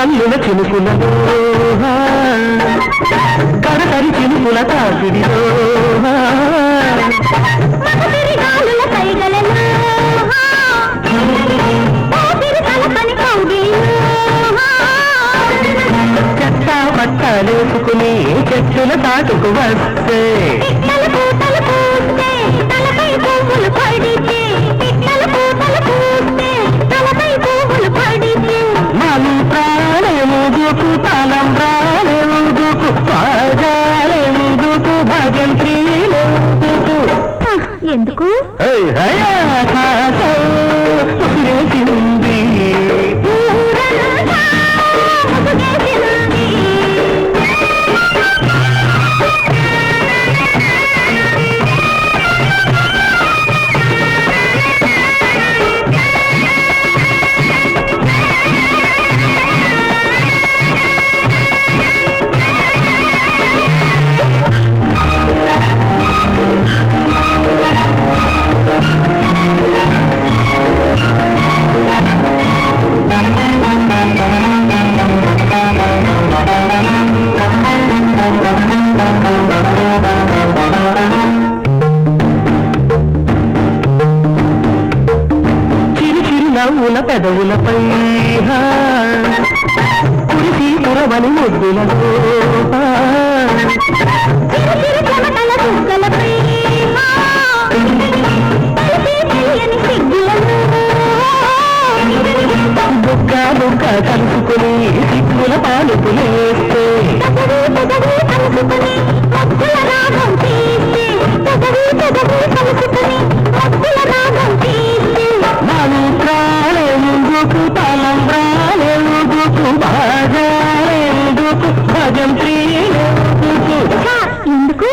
జల్లుల చినుకులలో కడతరి చినుకుల తాకిడిలో చెత్త పట్టాలేసుకుని చెట్టుల తాటుకు వస్తే మనం ప్రాణముదుకు తలం ప్రాణముదుకు పాజాలెముదుకు భజంత్రీలెముదుకు ఎందుకు ఉసిరేసింది నవ్వుల పెదవులపై కురిసి కురవని ముద్దులలో బుక్క బుక్క కలుసుకుని సిగ్గుల పాలుకులేస్తే మనం ప్రాణముదుకు తలం ప్రాణముదుకు బాజాలెముదుకు భజం ప్రియులకు ఎందుకు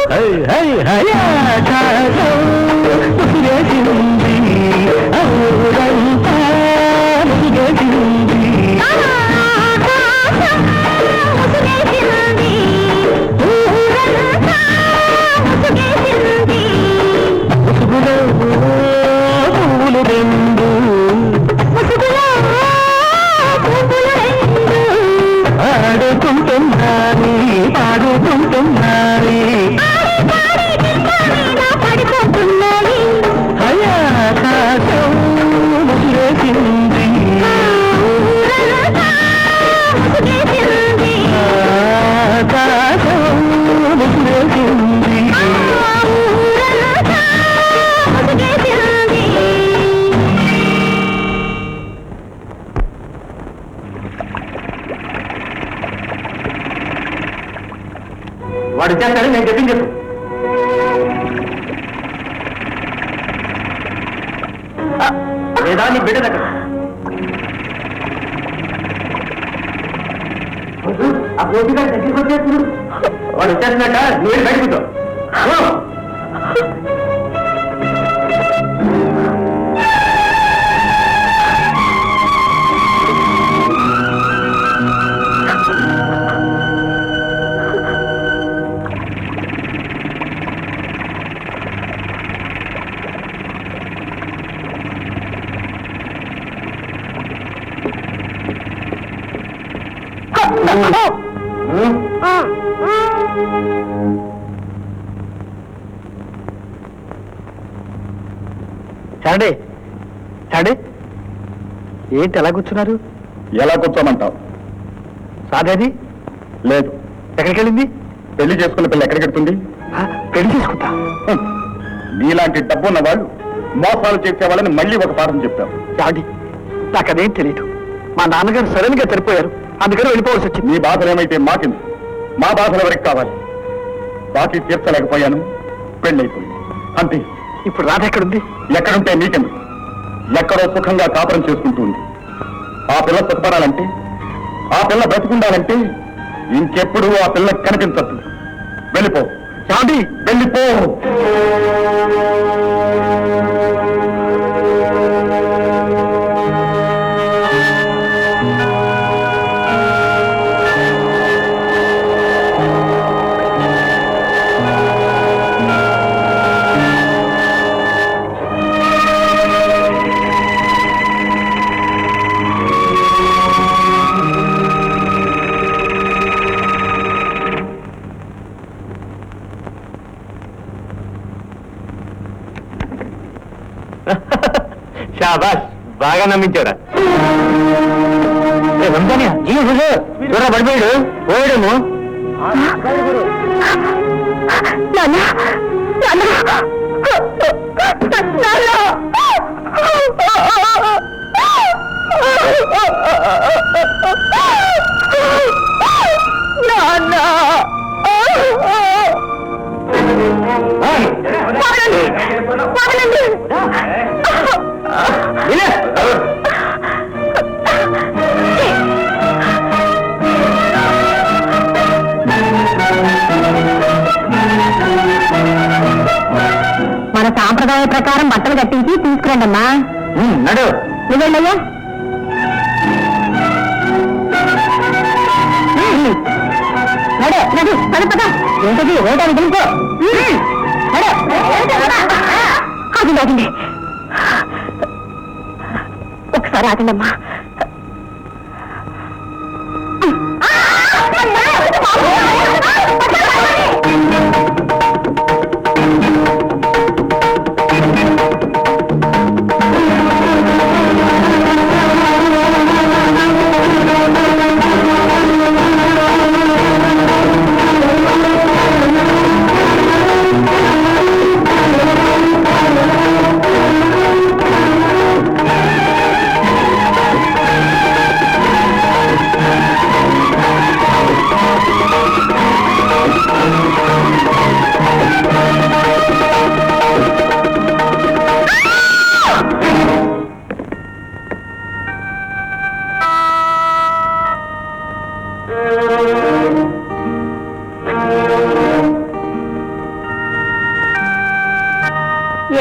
ఉసిరేసింది ఔరంతా ముసిరేసింది ముసుగులో పువ్వులు రెండు ఆడుకుంటున్నాని పాడుకుంటున్నాని ఆకాశం ముసిరేసింది ఆకాశం ముసిరేసింది వాడు చేస్తాడని నేను చెప్పింది చెప్పు లేదా నీ బిడ్డ దగ్గర ఆ గోపి గారి దగ్గరికి వచ్చేస్తున్నాడు వాడు వచ్చేస్తున్నట్ట నువ్వు బయట కూర్చో చాడే చాడే ఏంటి ఎలా కూర్చున్నారు? ఎలా కూర్చోమంటావు? సాదేది లేదు. ఎక్కడికి వెళ్ళింది? పెళ్లి చేసుకున్న పిల్ల ఎక్కడికి వెళ్తుంది? పెళ్లి చేసుకుంటా? నీలాంటి డబ్బున్న వాళ్ళు మోసాలు చేసే వాళ్ళని మళ్ళీ ఒక పాఠం చెప్పావు. చాడి నాకు అదేం తెలియదు. మా నాన్నగారు సడన్ గా చనిపోయారు, అందుకని వెళ్ళిపోవాల్సి వచ్చింది. నీ బాధలు ఏమైతే మాకింది, మా బాధలు ఎవరికి కావాలి? బాకీ తీర్చలేకపోయాను, పెళ్ళైపోయింది అంతే. ఇప్పుడు రాధ ఎక్కడుంది? ఎక్కడుంటే నీకెందుకు? ఎక్కడో సుఖంగా కాపురం చేసుకుంటుంది. ఆ పిల్ల సుఖపడాలంటే, ఆ పిల్ల బ్రతికుండాలంటే ఇంకెప్పుడు ఆ పిల్ల కనిపించద్దు. వెళ్ళిపో చాండి, వెళ్ళిపో. బాగా నమ్మించాడా చూడరా పడిపోయాడు పోయాడేమో మన సాంప్రదాయ ప్రకారం బట్టలు కట్టించి తీసుకురండి అమ్మా. నడు నువ్వెళ్ళయ్యా. నడు నడు పద పద. ఏంటది ఓటాన్ని తెలుసుకో. అది ఆగండి, ఒకసారి ఆగండి అమ్మా.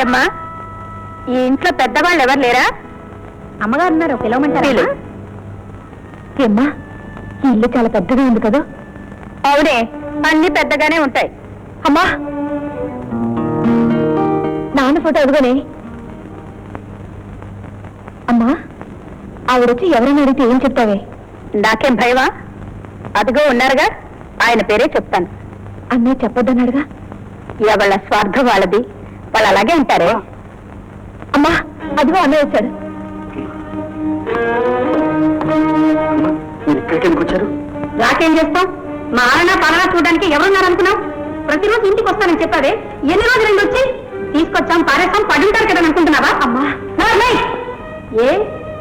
ఏమ్మా, ఈ ఇంట్లో పెద్దవాళ్ళు ఎవరు లేరా? అమ్మగారు ఉన్నారు, పిలవమంటారా? ఏమ్మా, ఈ ఇల్లు చాలా పెద్దగా ఉంది కదా? అవునే, అన్ని పెద్దగానే ఉంటాయి. అమ్మా, నాన్న ఫోటో ఎదుగునే. అమ్మా, ఆవిడొచ్చి ఎవరైనా అడిగితే ఏం చెప్తావే? నాకేం భయమా? అదిగో ఉన్నారుగా, ఆయన పేరే చెప్తాను. అన్నయ్య చెప్పొద్దన్నాడుగా. ఎవళ్ళ స్వార్థం వాళ్ళది, వాళ్ళు అలాగే ఉంటారే. అమ్మా, అదిగో అన్నయ్య వచ్చాడు. ఇక్కడికి ఎందుకు వచ్చారు? రాకేం చేస్తాం? మా ఆరణ పాలన చూడడానికి ఎవరున్నారు అనుకున్నాం? ప్రతిరోజు ఇంటికి వస్తానని చెప్పావే, ఎన్ని రోజులు రెండు వచ్చి తీసుకొచ్చాం పారేస్తాం పడుంటారు కదా అనుకుంటున్నావా? అమ్మా, ఏ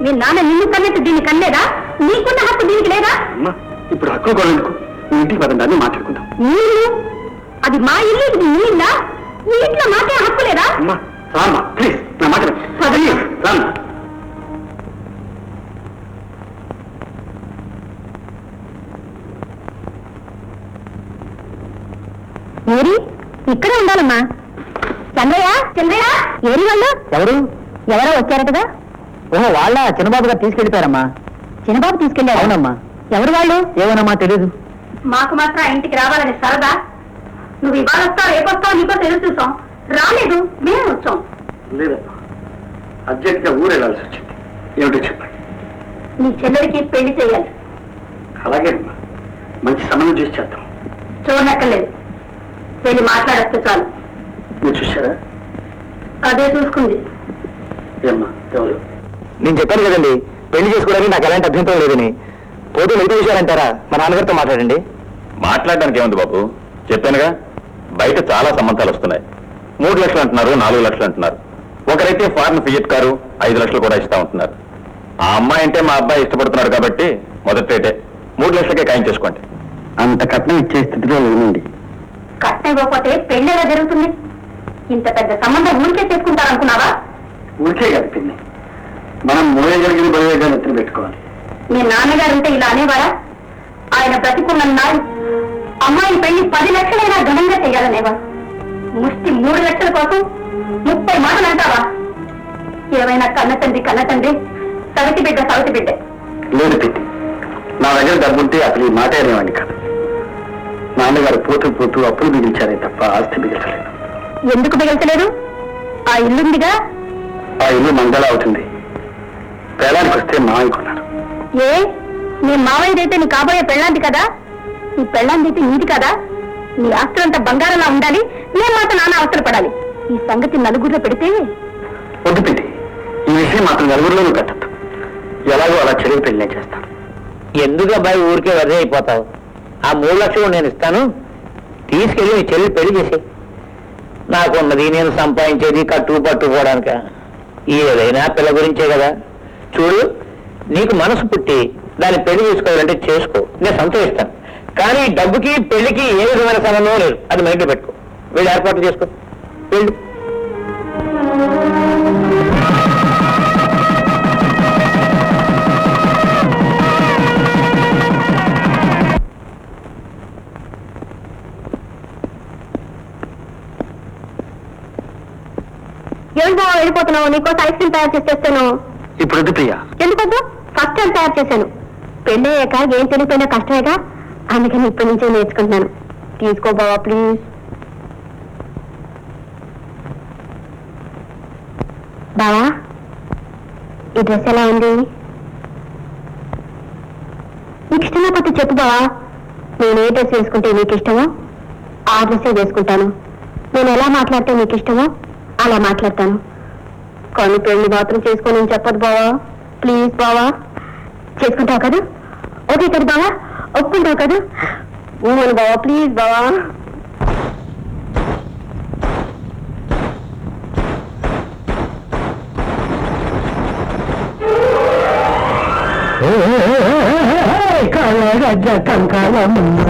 మీ నాన్న నిన్ను కన్నట్టు దీన్ని కనలేదా? నీకున్న హక్కు దీనికి లేదా? అమ్మా, ఇప్పుడు హక్కు కొనేందుకు ఇంటికి పదండి, మాట్లాడుకుందాం. ఇల్లు అది మా ఇల్లు, ఇది నీ ఇల్లా? ఈ ఇంట్లో మాకే హక్కు లేదా? అమ్మా రామ్మా, ప్లీజ్ నా మాట రామ్మా. ఏరి ఇక్కడే ఉండాలమ్మా. చంద్రయ్య, చంద్రయ్య, ఏరి వాళ్ళు? ఎవరు? ఎవరో వచ్చారు కదా? ఓహో, వాళ్ళ చిన్నబాబు గారు తీసుకెళ్ళిపోయారమ్మా. చిన్నబాబు తీసుకెళ్ళారు? అవునమ్మా. ఎవరు వాళ్ళు? ఏమోనమ్మా, తెలీదు. మాకు మాత్రం ఆ ఇంటికి రావాలని సరదా. నువ్వు ఇవాళ వస్తావు రేపొస్తావు నీకో తెలుసు చూసాం. రాలేదు, మేము వచ్చాం. లేదమ్మా, అర్జెంట్గా ఊరు వెళ్ళాల్సి వచ్చింది. ఏమిటో చెప్పండి. నీ చెల్లెడికి పెళ్లి చేయాలి. అలాగేనమ్మా, మంచి సంబంధం చేసి చేద్దాం. చూడనక్కర్లేదు, వెళ్ళి మాట్లాడొస్తే చాలు. మీరు చూసారా? అదే చూసుకుంది. ఏమ్మా, ఎవరు? నేను చెప్పాను కదండి, పెళ్లి చేసుకోవడానికి నాకు ఎలాంటి అభ్యంతరం లేదని. పోతే మిగతా విషయాలంటారా? మా నాన్నగారితో మాట్లాడండి. మాట్లాడడానికి ఏముంది బాబు, చెప్పానుగా. బయట చాలా సంబంధాలు వస్తున్నాయి. 3 లక్షలు అంటున్నారు, 4 లక్షలు అంటున్నారు. ఒకరైతే ఫారెన్ ఫియట్ కారు 5 లక్షలు కూడా ఇస్తా ఉంటున్నారు. ఆ అమ్మాయి అంటే మా అబ్బాయి ఇష్టపడుతున్నాడు కాబట్టి మొదటి రేటే 3 లక్షలకే ఖాయం చేసుకోండి. అంత కట్నం ఇచ్చే స్థితిలో లేనండి. కట్నం ఇవ్వకపోతే పెళ్లి ఎలా జరుగుతుంది? ఇంత పెద్ద సంబంధం ఊరికే చేసుకుంటారనుకున్నావా? ఊరికే కదా పిన్ని, మనం మోయగలిగిన బయోగా నెత్తిన పెట్టుకోవాలి. మీ నాన్నగారు ఉంటే ఇలా అనేవారా? ఆయన బ్రతికున్నారు, అమ్మాయి పెళ్లి 10 లక్షలైనా ఘనంగా చేయాలనేవారు. ముష్టి 3 లక్షల కోసం 30 మాటలు అంటావా? ఏమైనా కన్న తండ్రి సవితి బిడ్డ. లేదు పిన్ని, నా దగ్గర డబ్బుంటే అసలు ఈ మాట అనేవాడిని కాదు. నాన్నగారు పోతూ అప్పులు మిగిల్చారే తప్ప ఆస్తి మిగిల్చలేదు. ఎందుకు మిగల్చలేదు? ఆ ఇల్లుందిగా. ఆ ఇల్లు మంగళ అవుతుంది. పేలానికి వస్తే మావయ్యకున్నాడు. ఏ నీ మావయ్యదైతే నీ కాబోయే పెళ్ళాంది కదా? నీ పెళ్ళాందైతే నీది కదా? నీ ఆస్తులంతా బంగారంలా ఉండాలి, నేను మాత్రం నాన్న అవసరం పడాలి. ఈ సంగతి నలుగురిలో పెడితే వద్దు పిన్ని, ఈ విషయం మాత్రం నలుగురిలోనూ పెట్టద్దు. ఎలాగో అలా చెరువు పెళ్లి నేను చేస్తాను. ఎందుకు అబ్బాయి ఊరికే వదే అయిపోతావు? ఆ 3 లక్షలు నేను ఇస్తాను, తీసుకెళ్ళి నీ చెల్లి పెళ్లి చేసి. నాకున్నది నేను సంపాదించేది కట్టు పట్టుకోవడానిక. ఏదైనా పిల్ల గురించే కదా. చూడు, నీకు మనసు పుట్టి దాన్ని పెళ్లి చేసుకోవాలంటే చేసుకో, నేను సంతోషిస్తాను. కానీ డబ్బుకి పెళ్లికి ఏ విధమైన సంబంధం లేదు. అది మైండ్లో పెట్టుకో. వీళ్ళు ఏర్పాట్లు చేసుకో, వెళ్ళు. ఏం బాగా వెళ్ళిపోతున్నావు? నీకోసం ఐస్ క్రీమ్ తయారు చేసేస్తాను. ఇప్పుడు వద్దు ప్రియా. ఎందుకొద్దు? ఫస్ట్ టైం తయారు చేశాను. పెళ్ళి అయ్యాక ఏం తెలియపోయినా కష్టమేగా, అందుకని ఇప్పటి నుంచే నేర్చుకుంటున్నాను. తీసుకో బావా ప్లీజ్. బావా, ఈ డ్రెస్ ఎలా ఉంది? నీకు ఇష్టమా కొత్త చెప్పు బావా. నేను ఏ డ్రెస్ వేసుకుంటే నీకు ఇష్టమో ఆ డ్రెస్సే వేసుకుంటాను. నేను ఎలా మాట్లాడితే నీకు ఇష్టమో అలా మాట్లాడతాను. కానీ పెళ్లి మాత్రం చేసుకోని చెప్పదు బావా. ప్లీజ్ బావా, చేసుకుంటావు కదా? ఓకే కదా బావా? ఒప్పుకుంటావు కదా? ఊమను బావా, ప్లీజ్ బావా. గజ్జ కంకాలమ్మ,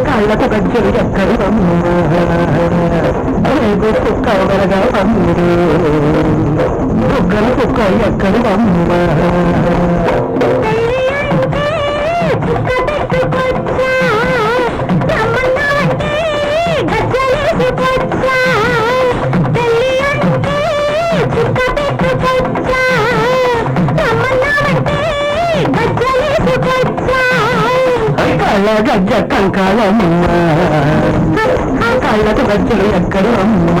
కళ్ళకు గజ్జలు ఎక్కడి కుక్క వరగా అమ్ముడు, బుగ్గల కుక్క ఎక్కడి అమ్మ. కళ్ళ గజ్జ కంకాలమ్మ, కళ్ళకు గజ్జలు ఎక్కడి అమ్మ.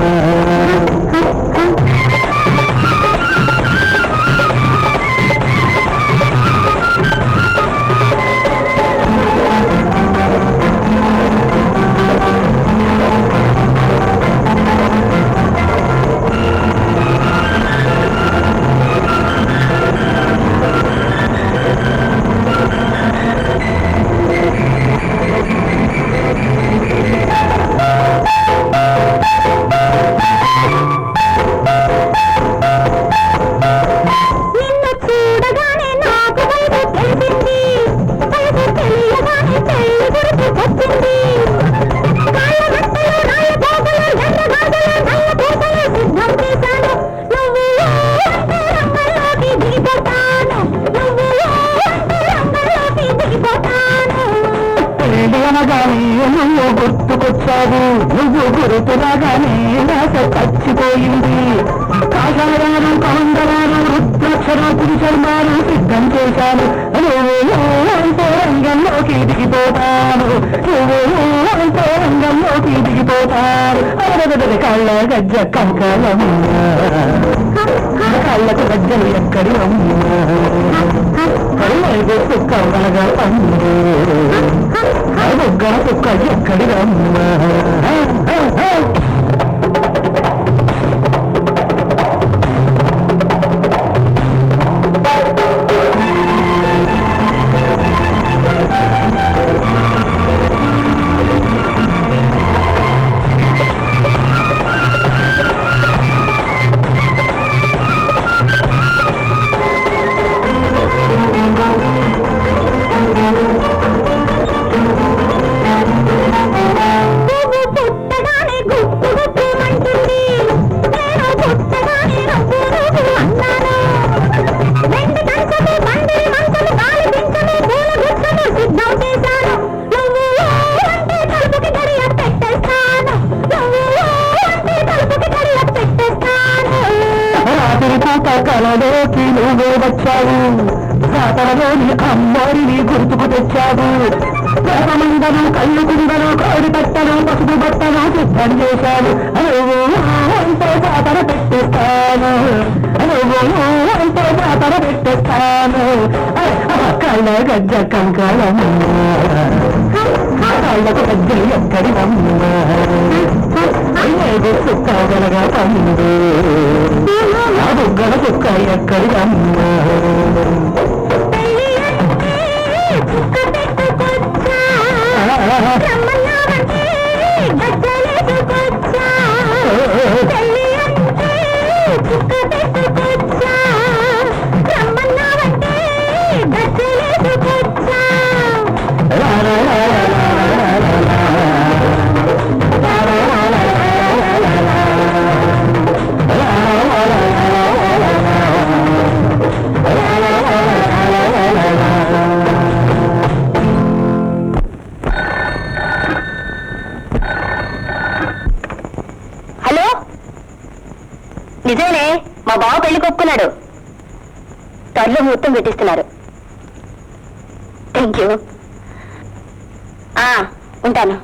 నువ్వు గుర్తుకొచ్చావు, నువ్వు గుర్తురాగానే నాక చచ్చిపోయింది. కాషాయాలు కాండరాలు రుద్రాక్షరు పురుషర్మాలు సిద్ధం చేశాను. నువ్వు అంతే రంగంలోకి దిగిపోతాను, నువ్వు అంతే రంగంలోకి దిగిపోతాను. కళ్ళ గజ్జ కంకాలమ్మ, కళ్ళకు గజ్జలు ఎక్కడి అమ్మ. కళ్ళకు కుక్క వలగా అమ్ము, బుగ్గల కుక్క ఎక్కడి అమ్మ. కలలోకి నువ్వే వచ్చావు, జాతరలోని అమ్మోరిని గుర్తుకు తెచ్చావు. ప్రేమమందను కళ్ళు కుండలు కోడి పెట్టలు పసుపు బట్టలు సిద్ధం చేశాను. నువ్వు అంతే జాతర పెట్టిస్తాను, నువ్వు అంతే జాతర పెట్టిస్తాను. కళ్ళ గజ్జ కంకాళమ్మ కళ్ళకు గజ్జలు ఎక్కడిదమ్మ సుక్క గలగా తమ్ముడు ఆ బుగ్గల సుక్క ఎక్కడిదమ్మ నిజమే, మా బావ పెళ్లి కొప్పుకున్నాడు. త్వరలో ముహూర్తం పెట్టిస్తున్నారు. Thank you. ఉంటాను.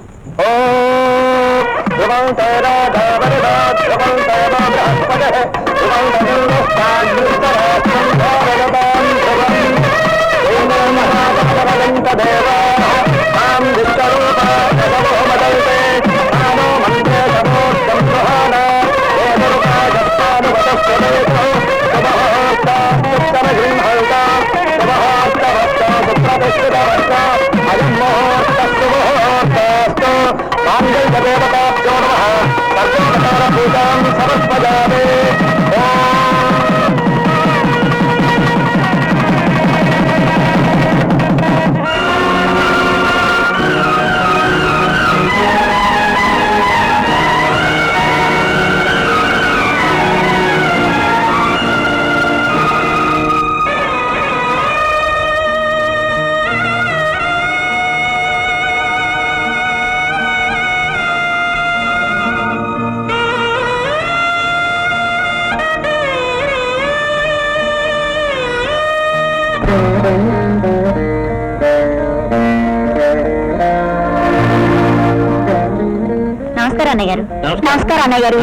నమస్కారం అన్నయ్య గారు. నమస్కారం అన్నయ్య గారు.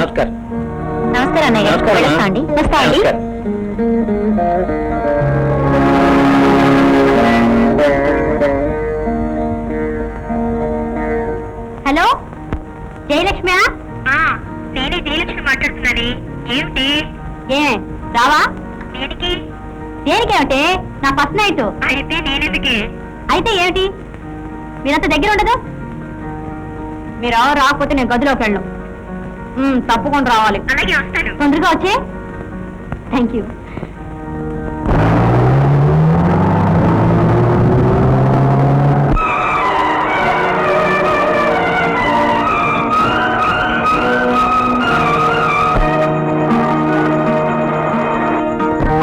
నమస్కారం అన్నయ్య గారు. వెళ్ళొస్తా అండి. వస్తా అండి. హలో, జయలక్ష్మి? నేనే జయలక్ష్మి మాట్లాడుతున్నాను. ఏమిటి? ఏ రావా? దేనికి? దేనికేమిటి? నా ఫస్ట్ నైట్. అయితే నేనెందుకే? అయితే ఏమిటి? మీరంత దగ్గర ఉండదు. మీరు రాకపోతే నేను గదిలోకి వెళ్ళను. తప్పకుండా రావాలి. అలాగే వస్తాను. తొందరగా వచ్చే. Thank you.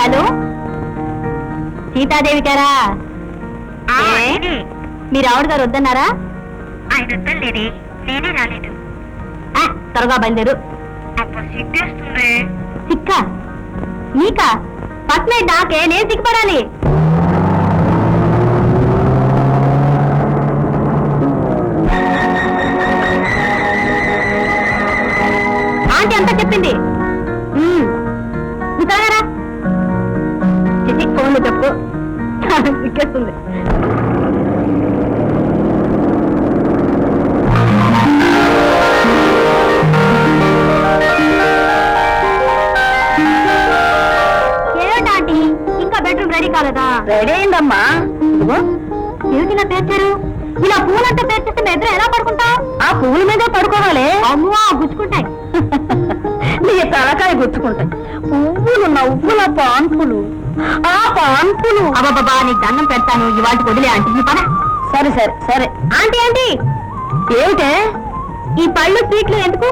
హలో, సీతాదేవి గారా? మీరు ఆవిడ గారు వద్దన్నారా? ఆయన వద్దలేదే, నేనే రాలేదు. త్వరగా బయలుదేరు. సిక్కేస్తుంది. సిక్కా? నీకా? ఫస్ట్ నైట్ నాకే, నేను సిగ్గుపడాలి. ఆంటీ అంతా చెప్పింది. నువ్వు త్వరగా చిచి, ఫోన్లో చెప్పు. సిక్కేస్తుంది. రెడీ కాలేదా? రెడీ అయిందమ్మా. ఏమిటిలా పేర్చారు? ఇలా పువ్వులంతా పేర్చేస్తే మీ ఇద్దరు ఎలా పడుకుంటావు? ఆ పువ్వుల మీద పడుకోవాలి. అమ్మో, గుచ్చుకుంటాయి. నీ తలకాయ గుచ్చుకుంటాయి. పువ్వులు నవ్వుల పాన్పులు. ఆ పాన్పులు. అబ్బాబా, నీకు దండం పెడతాను. ఇవాళ వదిలే ఆంటీ. నీ పన. సరే సరే సరే. ఆంటీ ఆంటీ, ఏమిటే ఈ పళ్ళు స్వీట్లు ఎందుకు?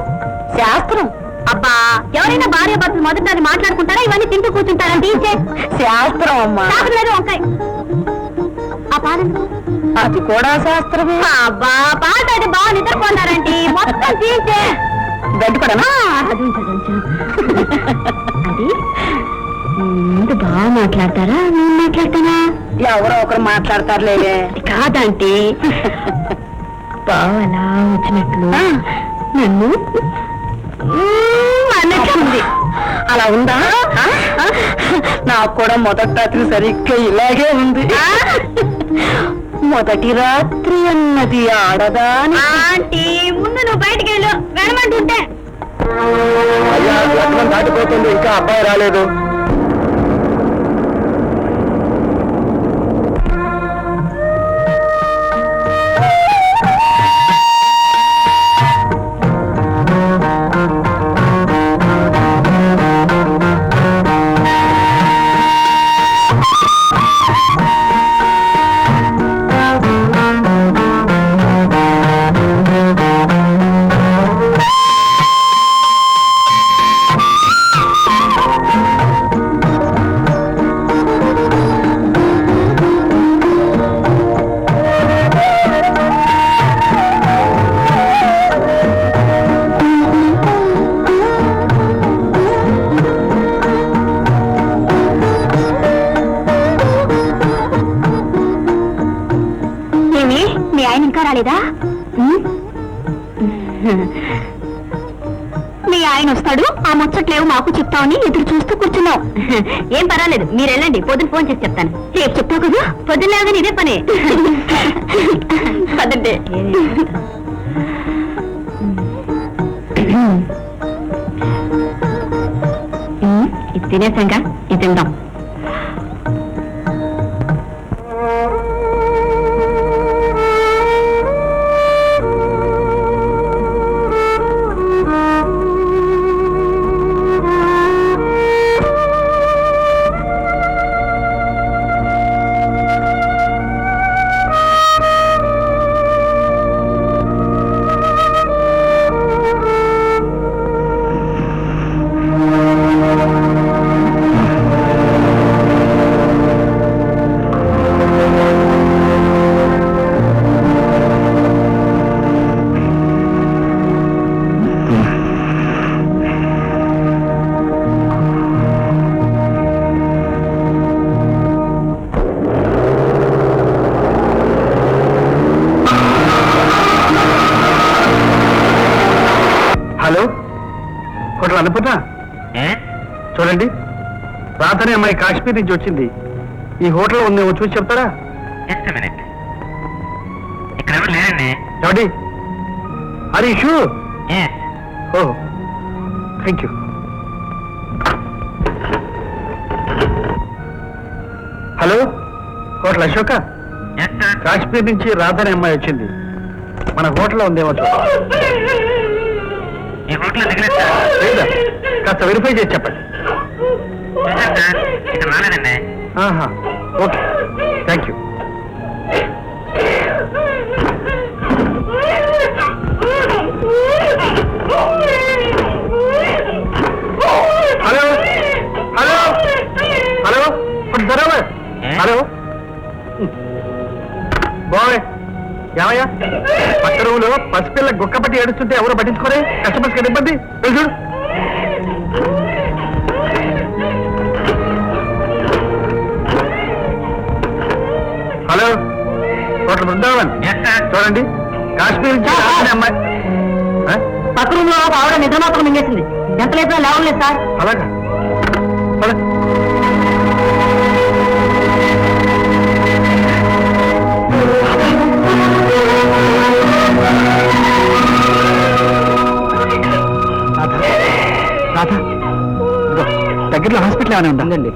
శాస్త్రం. అబ్బా, ఎవరైనా భార్య భర్తలు మొదట అది మాట్లాడుకుంటారా? ఇవన్నీ తింటూ కూర్చుంటారా? టీచే శాస్త్రం అమ్మా. లేదు వంకాయ. ఆ పాలెందుకు? అది కూడా శాస్త్రమే. అబ్బా, పాట అది బాగా నిద్రపోన్నారండి. మొత్తం తీసే బెడ్ కూడా. అది అది ముందు బాగా మాట్లాడతారా? నేను మాట్లాడతానా? ఎవరో ఒకరు మాట్లాడతారులే. కాదంటే బాగా అలా వచ్చినట్లు నన్ను అన్నట్టుంది. అలా ఉందా? నా నాకు కూడా మొదటి రాత్రి సరిగ్గా ఇలాగే ఉంది. మొదటి రాత్రి అన్నది ఆడదాని. ఆంటీ ముందు నువ్వు బయటికి వెళ్ళు, వెళ్ళమంటుంటే. అయ్యా లగ్నం దాటిపోతుంది, ఇంకా అబ్బాయి రాలేదు. మీ ఆయన ఇంకా రాలేదా? మీ ఆయన వస్తాడు, ఆ ముచ్చట్లేవు మాకు చెప్తామని ఎదురు చూస్తూ కూర్చున్నాం. ఏం పర్వాలేదు, మీరు వెళ్ళండి, పొద్దున ఫోన్ చేసి చెప్తాను. రేపు చెప్తావు కదా, పొద్దున్న లేవగానే ఇదే పని. పదండి. ఇది తినేసాక ఇది తిందాం. హలో, హోటల్ అన్నపూర్ణ చూడండి, రాధనే అమ్మాయి కాశ్మీర్ నుంచి వచ్చింది. ఈ హోటల్ ఉందేమో చూసి చెప్తారా? ఇక్కడ ఎవరు లేరండి. ఎవడి అది issue? Oh thank you. Hello, hotel Ashoka, Kashmir నుంచి రాధనే అమ్మాయి వచ్చింది. మన హోటల్లో ఉందేమో చూడండి. ఈ హోటల్ దిగలేదు సార్. లేదా కాస్త వెరిఫై చేసి చెప్పండి. సార్ ఇక్కడ రాలేదండి. ఆహా, okay thank you. Hello hello hello, సరే హలో బాయ్. ఏమయ్యా, పక్క రూములో పసిపిల్ల గుక్కపట్టి ఏడుస్తుంటే ఎవరు పట్టించుకోరే? కస్టమర్స్ కదా ఇబ్బంది. చూడు హలో, హోటల్ బృందావన్ చూడండి, కాశ్మీర్ నుంచి రాధనే అమ్మాయి. పక్క రూమ్ లో ఆవిడ నిద్ర మాత్రం మింగేసింది. ఎంత లేదు లేవలేదు సార్. అలాగా సరే. రాధా, దగ్గరలో హాస్పిటల్ ఏమైనా ఉందండి?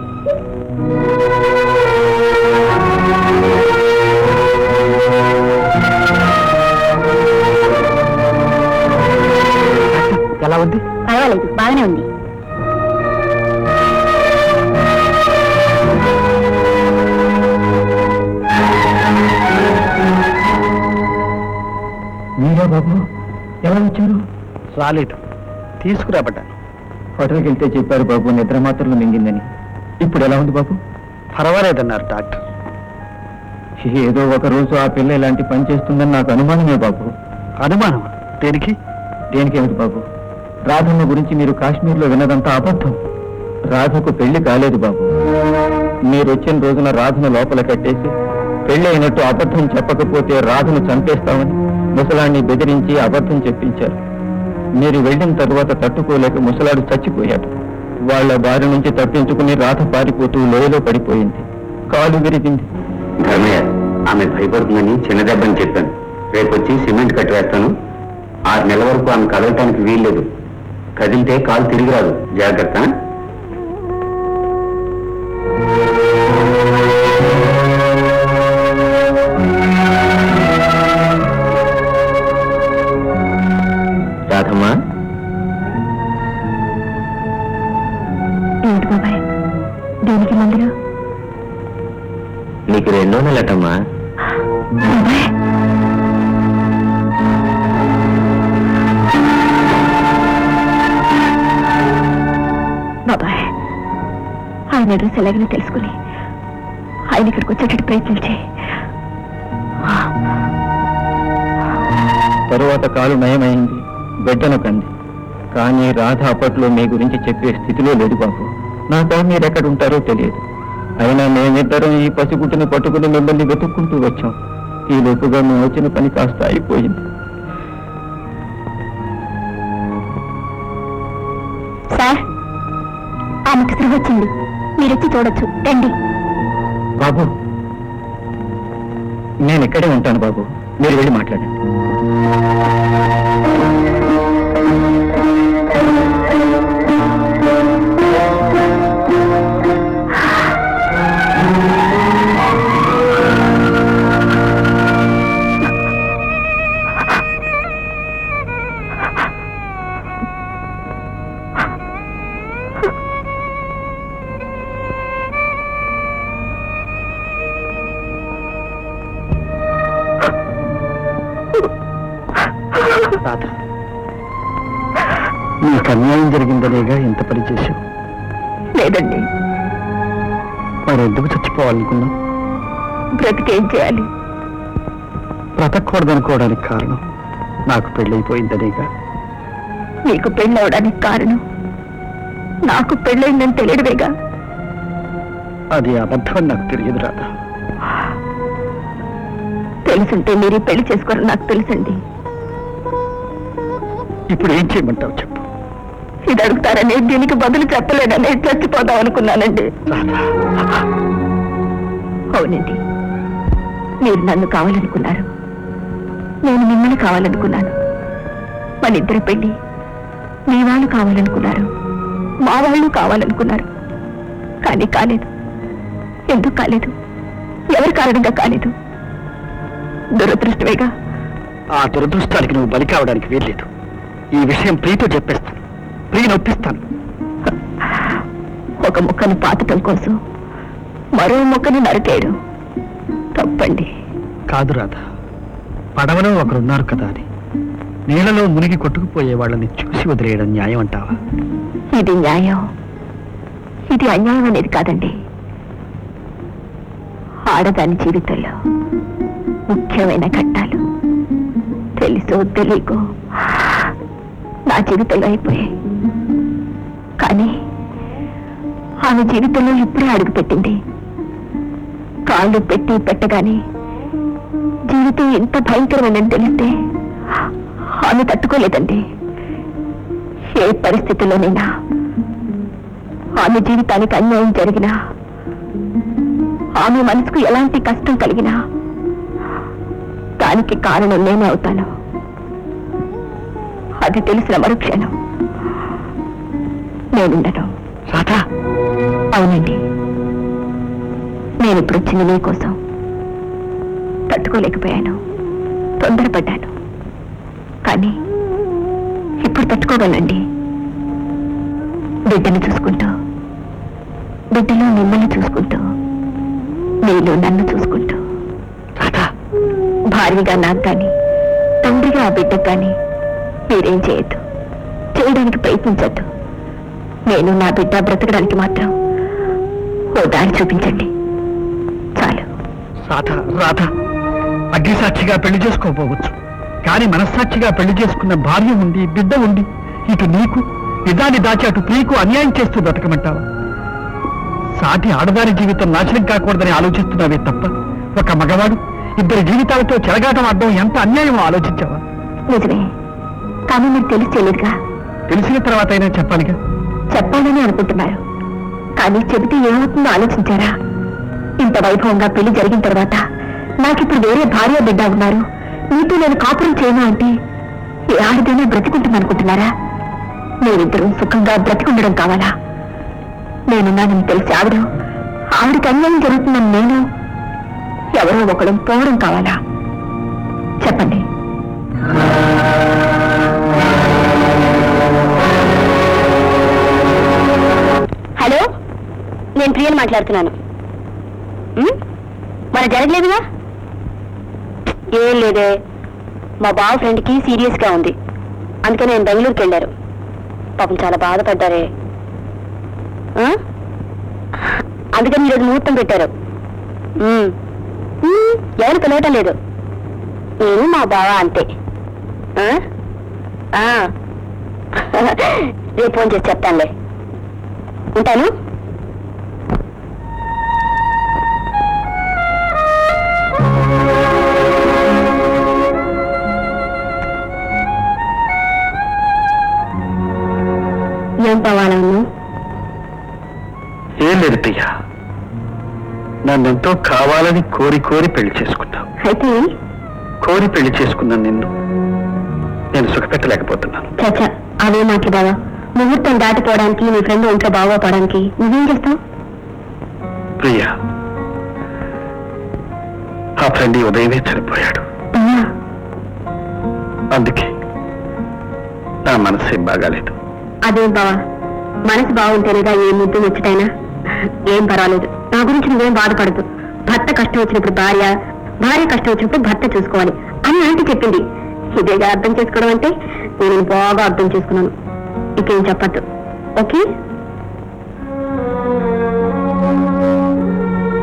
ఎలా ఉంది? పర్వాలేదు, బాగానే ఉంది. మీరా బాబు, ఎలా వచ్చారు? రాలేదు, తీసుకురాబడ్డాను. హోటల్కి వెళ్తే చెప్పారు బాబు నిద్ర మాత్రలు మింగిందని. ఇప్పుడు ఎలా ఉంది బాబు? పర్వాలేదన్నారు డాక్టర్. ఏదో ఒక రోజు ఆ పిల్ల ఇలాంటి పని చేస్తుందని నాకు అనుమానమే బాబు. అనుమానం? దేనికి? దేనికేమిటి బాబు, రాధమ్మ గురించి మీరు కాశ్మీర్లో విన్నదంతా అబద్ధం. రాధకు పెళ్లి కాలేదు బాబు. మీరు వచ్చిన రోజున రాధను లోపల కట్టేసి పెళ్లి అయినట్టు అబద్ధం చెప్పకపోతే రాధను చంపేస్తామని ముసలాన్ని బెదిరించి అబద్ధం చెప్పించారు. మీరు వెళ్ళిన తరువాత తట్టుకోలేక ముసలాడు చచ్చిపోయాడు. వాళ్ళ బారి నుంచి తప్పించుకుని రాత పారిపోతూ లోయలో పడిపోయింది. కాలు విరిగింది. ధర్మయ్య, ఆమె భయపడుతుందని చిన్న దెబ్బని చెప్పాను. రేపు వచ్చి సిమెంట్ కట్టివేస్తాను. 6 నెలల వరకు ఆమె కదలటానికి వీల్లేదు. కదిలితే కాలు తిరిగి రాదు. జాగ్రత్త. రాధమ్మా, ఏంటి బాబాయ్ దీనికి మందులు? నీకు 2 నెలటమ్మా. బాబాయ్ బాబాయ్ ఆయన అడ్రస్ ఎలాగైనా తెలుసుకుని ఆయన ఇక్కడికి వచ్చేటట్టు ప్రయత్నించి తరువాత కాలు నయమైంది, బిడ్డను కంది. కానీ రాధ అప్పట్లో మీ గురించి చెప్పే స్థితిలో లేదు బాబు. నాకా మీరెక్కడుంటారో తెలియదు. అయినా మేమిద్దరం ఈ పసిగుట్టుని పట్టుకుని మిమ్మల్ని వెతుక్కుంటూ వచ్చాం. ఈ లోపుగా మేము వచ్చిన పని కాస్త అయిపోయింది. సార్ ఆమెకు స్పృహ వచ్చింది, మీరు వచ్చి చూడొచ్చు, రండి. బాబు, నేను ఇక్కడే ఉంటాను బాబు, మీరు వెళ్ళి మాట్లాడండి. రాధ, నీకు అన్యాయం జరిగిందనేగా ఇంత పని చేశావు. లేదండి, మరి ఎందుకు చచ్చిపోవాలనుకున్నావు? బ్రతికేం చేయాలి? బ్రతకూడదనుకోవడానికి కారణం నాకు పెళ్ళైపోయిందనేగా. నీకు పెళ్ళవడానికి కారణం నాకు పెళ్ళైందని తెలియడమేగా. అది అబద్ధం నాకు తెలియదు రాధ. తెలుసుంటే మీరు ఈ పెళ్లి చేసుకోరని నాకు తెలుసండి. ఇప్పుడు ఏం చేయమంటావు చెప్పు. ఇది అడుగుతారని దీనికి బదులు చెప్పలేనని చచ్చిపోదాం అనుకున్నానండి. అవునండి, మీరు నన్ను కావాలనుకున్నారు, నేను మిమ్మల్ని కావాలనుకున్నాను. మన ఇద్దరి పెళ్లి మీ వాళ్ళు కావాలనుకున్నారు, మా వాళ్ళు కావాలనుకున్నారు. కానీ కాలేదు. ఎందుకు కాలేదు? ఎవరి కారణంగా కాలేదు? దురదృష్టమేగా. ఆ దురదృష్టానికి నువ్వు బలి కావడానికి వీల్లేదు. ఈ విషయం ప్రియతో చెప్పేస్తాను, ప్రియ నొప్పిస్తాను. ఒక మొక్కను పాతటం కోసం మరో మొక్కను నరికేయడం తప్పండి. కాదు రాధ, పడవలో ఒకరున్నారు కదా అని నీళ్ళలో మునిగి కొట్టుకుపోయే వాళ్ళని చూసి వదిలేయడం న్యాయం అంటావా? ఇది న్యాయం, ఇది అన్యాయం అనేది కాదండి. ఆడదాని జీవితంలో ముఖ్యమైన ఘట్టాలు తెలుసో తెలియకో నా జీవితంలో అయిపోయాయి. కానీ ఆమె జీవితంలో ఇప్పుడే అడుగుపెట్టింది. కాళ్ళు పెట్టి పెట్టగానే జీవితం ఎంత భయంకరమైనని తెలిస్తే ఆమె తట్టుకోలేదండి. ఏ పరిస్థితుల్లోనైనా ఆమె జీవితానికి అన్యాయం జరిగినా, ఆమె మనసుకు ఎలాంటి కష్టం కలిగినా దానికి కారణం నేనే అవుతాను. అది తెలిసిన మరుక్షణం నేనుండను. రాధా, అవునండి, నేను ఇప్పుడు వచ్చింది నీకోసం. తట్టుకోలేకపోయాను, తొందరపడ్డాను. కానీ ఇప్పుడు తట్టుకోగలండి. బిడ్డను చూసుకుంటూ, బిడ్డలో మిమ్మల్ని చూసుకుంటూ, నీలో నన్ను చూసుకుంటూ, రాధా, భార్యగా నాకు కానీ తండ్రిగా ఆ బిడ్డకు కానీ మీరేం చేయొద్దు, చేయడానికి ప్రయత్నించద్దు. నేను నా బిడ్డ బ్రతకడానికి మాత్రం ఓ దారి చూపించండి చాలు. రాధా, రాధా, అగ్నిసాక్షిగా పెళ్లి చేసుకోపోవచ్చు, కానీ మనస్సాక్షిగా పెళ్లి చేసుకున్న భార్య ఉండి, బిడ్డ ఉండి, ఇటు నీకు నిజాన్ని దాచి అటు ప్రియకు అన్యాయం చేస్తూ బ్రతకమంటావా? సాటి ఆడదాని జీవితం నాశనం కాకూడదని ఆలోచిస్తున్నావే తప్ప, ఒక మగవాడు ఇద్దరి జీవితాలతో చెలగాటం ఆడడం ఎంత అన్యాయమో ఆలోచించావా? నిజమే, కానీ మీరు తెలిసి చేయలేదుగా. తెలిసిన తర్వాత అయినా చెప్పాలిగా. చెప్పాలని అనుకుంటున్నారు, కానీ చెబితే ఏమవుతుందో ఆలోచించారా? ఇంత వైభవంగా పెళ్లి జరిగిన తర్వాత నాకిప్పుడు వేరే భార్య బిడ్డ ఉన్నారు, నీతో నేను కాపురం చేయను అంటే ఏ ఆడదైనా బ్రతికుంటుందనుకుంటున్నారా? మీరిద్దరూ సుఖంగా బ్రతికుండడం కావాలా? నేనున్నానని తెలిసి ఆవిడికి అన్యాయం జరుగుతుందని నేను, ఎవరో ఒకడు పోవడం కావాలా? చెప్పండి. హలో, నేను ప్రియని మాట్లాడుతున్నాను. మన జరగలేదుగా? ఏం లేదే, మా బావ ఫ్రెండ్కి సీరియస్గా ఉంది, అందుకని నేను బెంగళూరుకి వెళ్ళారు. పాపం చాలా బాధపడ్డారే, అందుకని ఈరోజు ముహూర్తం పెట్టారు. ఎవరు పిలవటం లేదు, నేను మా బావ అంతే. రేపు ఫోన్ చేసి చెప్తానులే, ఉంటాను. ఏం పవాలను? ఏం లేదు ప్రియా, నన్నెంతో కావాలని కోరి కోరి పెళ్లి చేసుకున్నావు. అయితే కోరి పెళ్లి చేసుకున్నాను నిన్ను నేను సుఖపెట్టలేకపోతున్నాను. చచ్చా, అవే మాకి బావా. ముహూర్తం దాటిపోవడానికి, నీ ఫ్రెండ్ ఒంట్లో బాగోపోవడానికి నువ్వేం చేస్తావు? ప్రియా, ఆ ఫ్రెండ్ ఈ ఉదయమే చనిపోయాడు. అందుకే నా మనసేం బాగాలేదు. అదేం బావా, మనసు బాగుంటేనేగా ఏ ముద్దు ముచ్చటైనా. ఏం పర్వాలేదు, నా గురించి నువ్వేం బాధపడదు. భర్త కష్టం వచ్చినప్పుడు భార్య, భార్య కష్టం వచ్చినప్పుడు భర్త చూసుకోవాలి అని ఆంటీ చెప్పింది. ఇదేగా అర్థం చేసుకోవడం అంటే? నేను బాగా అర్థం చేసుకున్నాను. ఇంకేం చెప్పద్దు, ఓకే?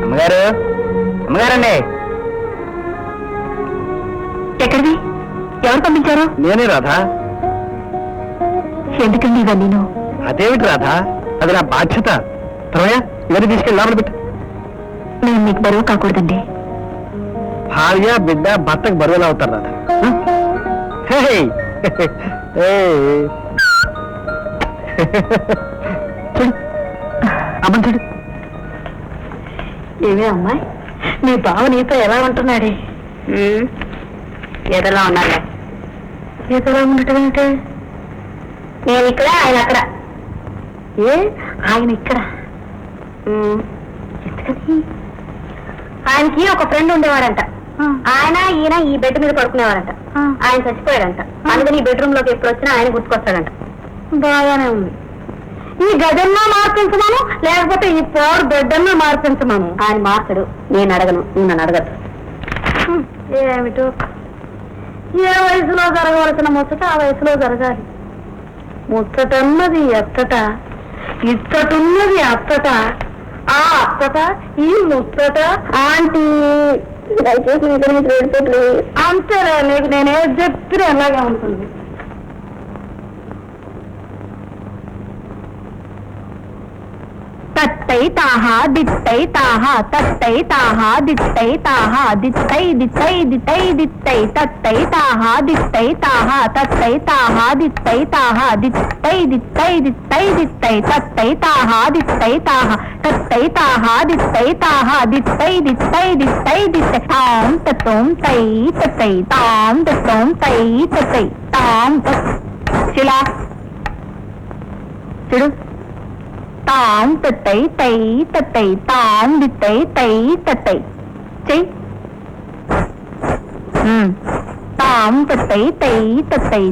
అమ్మగారు, అమ్మగారండి. ఎక్కడిది? ఎవరు పంపించారు? నేనే రాధా. ఎందుకండి ఇవన్నీ? అదేమిటి రాధా, అది నా బాధ్యత. తర్వయ్య, ఇవన్నీ తీసుకెళ్ళి లోపల పెట్టు. నేను మీకు బరువు కాకూడదండి. భార్య బిడ్డ భర్తకు బరువులు అవుతారు రాధా. చూడు అమ్మని చూడు. ఏమే అమ్మాయి, మీ బావ నీతో ఎలా ఉంటున్నాడే? ఏదోలా ఉన్నాడే. ఏదోలా ఉండటం అంటే? నేను ఇక్కడ, ఆయన అక్కడ. ఏ, ఆయన ఇక్కడ? ఎందుకని? ఆయనకి ఒక ఫ్రెండ్ ఉండేవాడంట. ఆయన ఈయన ఈ బెడ్ మీద పడుకునేవారంట. ఆయన చచ్చిపోయాడంట, అందుకని ఈ బెడ్రూమ్ లోకి ఎప్పుడు వచ్చినా ఆయన గుర్తుకొస్తాడంట. బాగానే ఉంది. ఈ గదన్నా మార్పించమను, లేకపోతే ఈ పవర్ బెడ్ అన్నా మార్పించమను. ఆయన మార్చడు, నేను అడగను, నువ్వు నన్ను అడగదు. ఏమిటో, ఏ వయసులో జరగవలసిన ముచ్చట ఆ వయసులో జరగాలి. ముచ్చటన్నది ఎత్తట, ఇచ్చటున్నది అత్తట, ఆ అత్తట ఈ ముచ్చట. ఆంటీ అంతేలే, నీకు నేనే చెప్పిన ఎలాగా ఉంటుంది. తత్తై తాహా దిత్తై తాహా తత్తై తాహా దిత్తై తాహా దిత్తై దిత్తై దిత్తై దిత్తై తత్తై తాహా దిత్తై తాహా తత్తై తాహా దిత్తై తాహా దిత్తై దిత్తై దిత్తై దిత్తై తత్తై తాహా దిత్తై తాహా తత్తై తాహా దిత్తై తాహా దిత్తై దిత్తై దిత్తై దిత్తై తాం తత్తోం తై తత్తై తాం తత్తోం తై తత్తై తాం శిలా చూడు. తాం తత్తై తై తత్తై తాం దిత్తై తై తత్తై చెయ్యి. తాం తత్తై తై తత్తై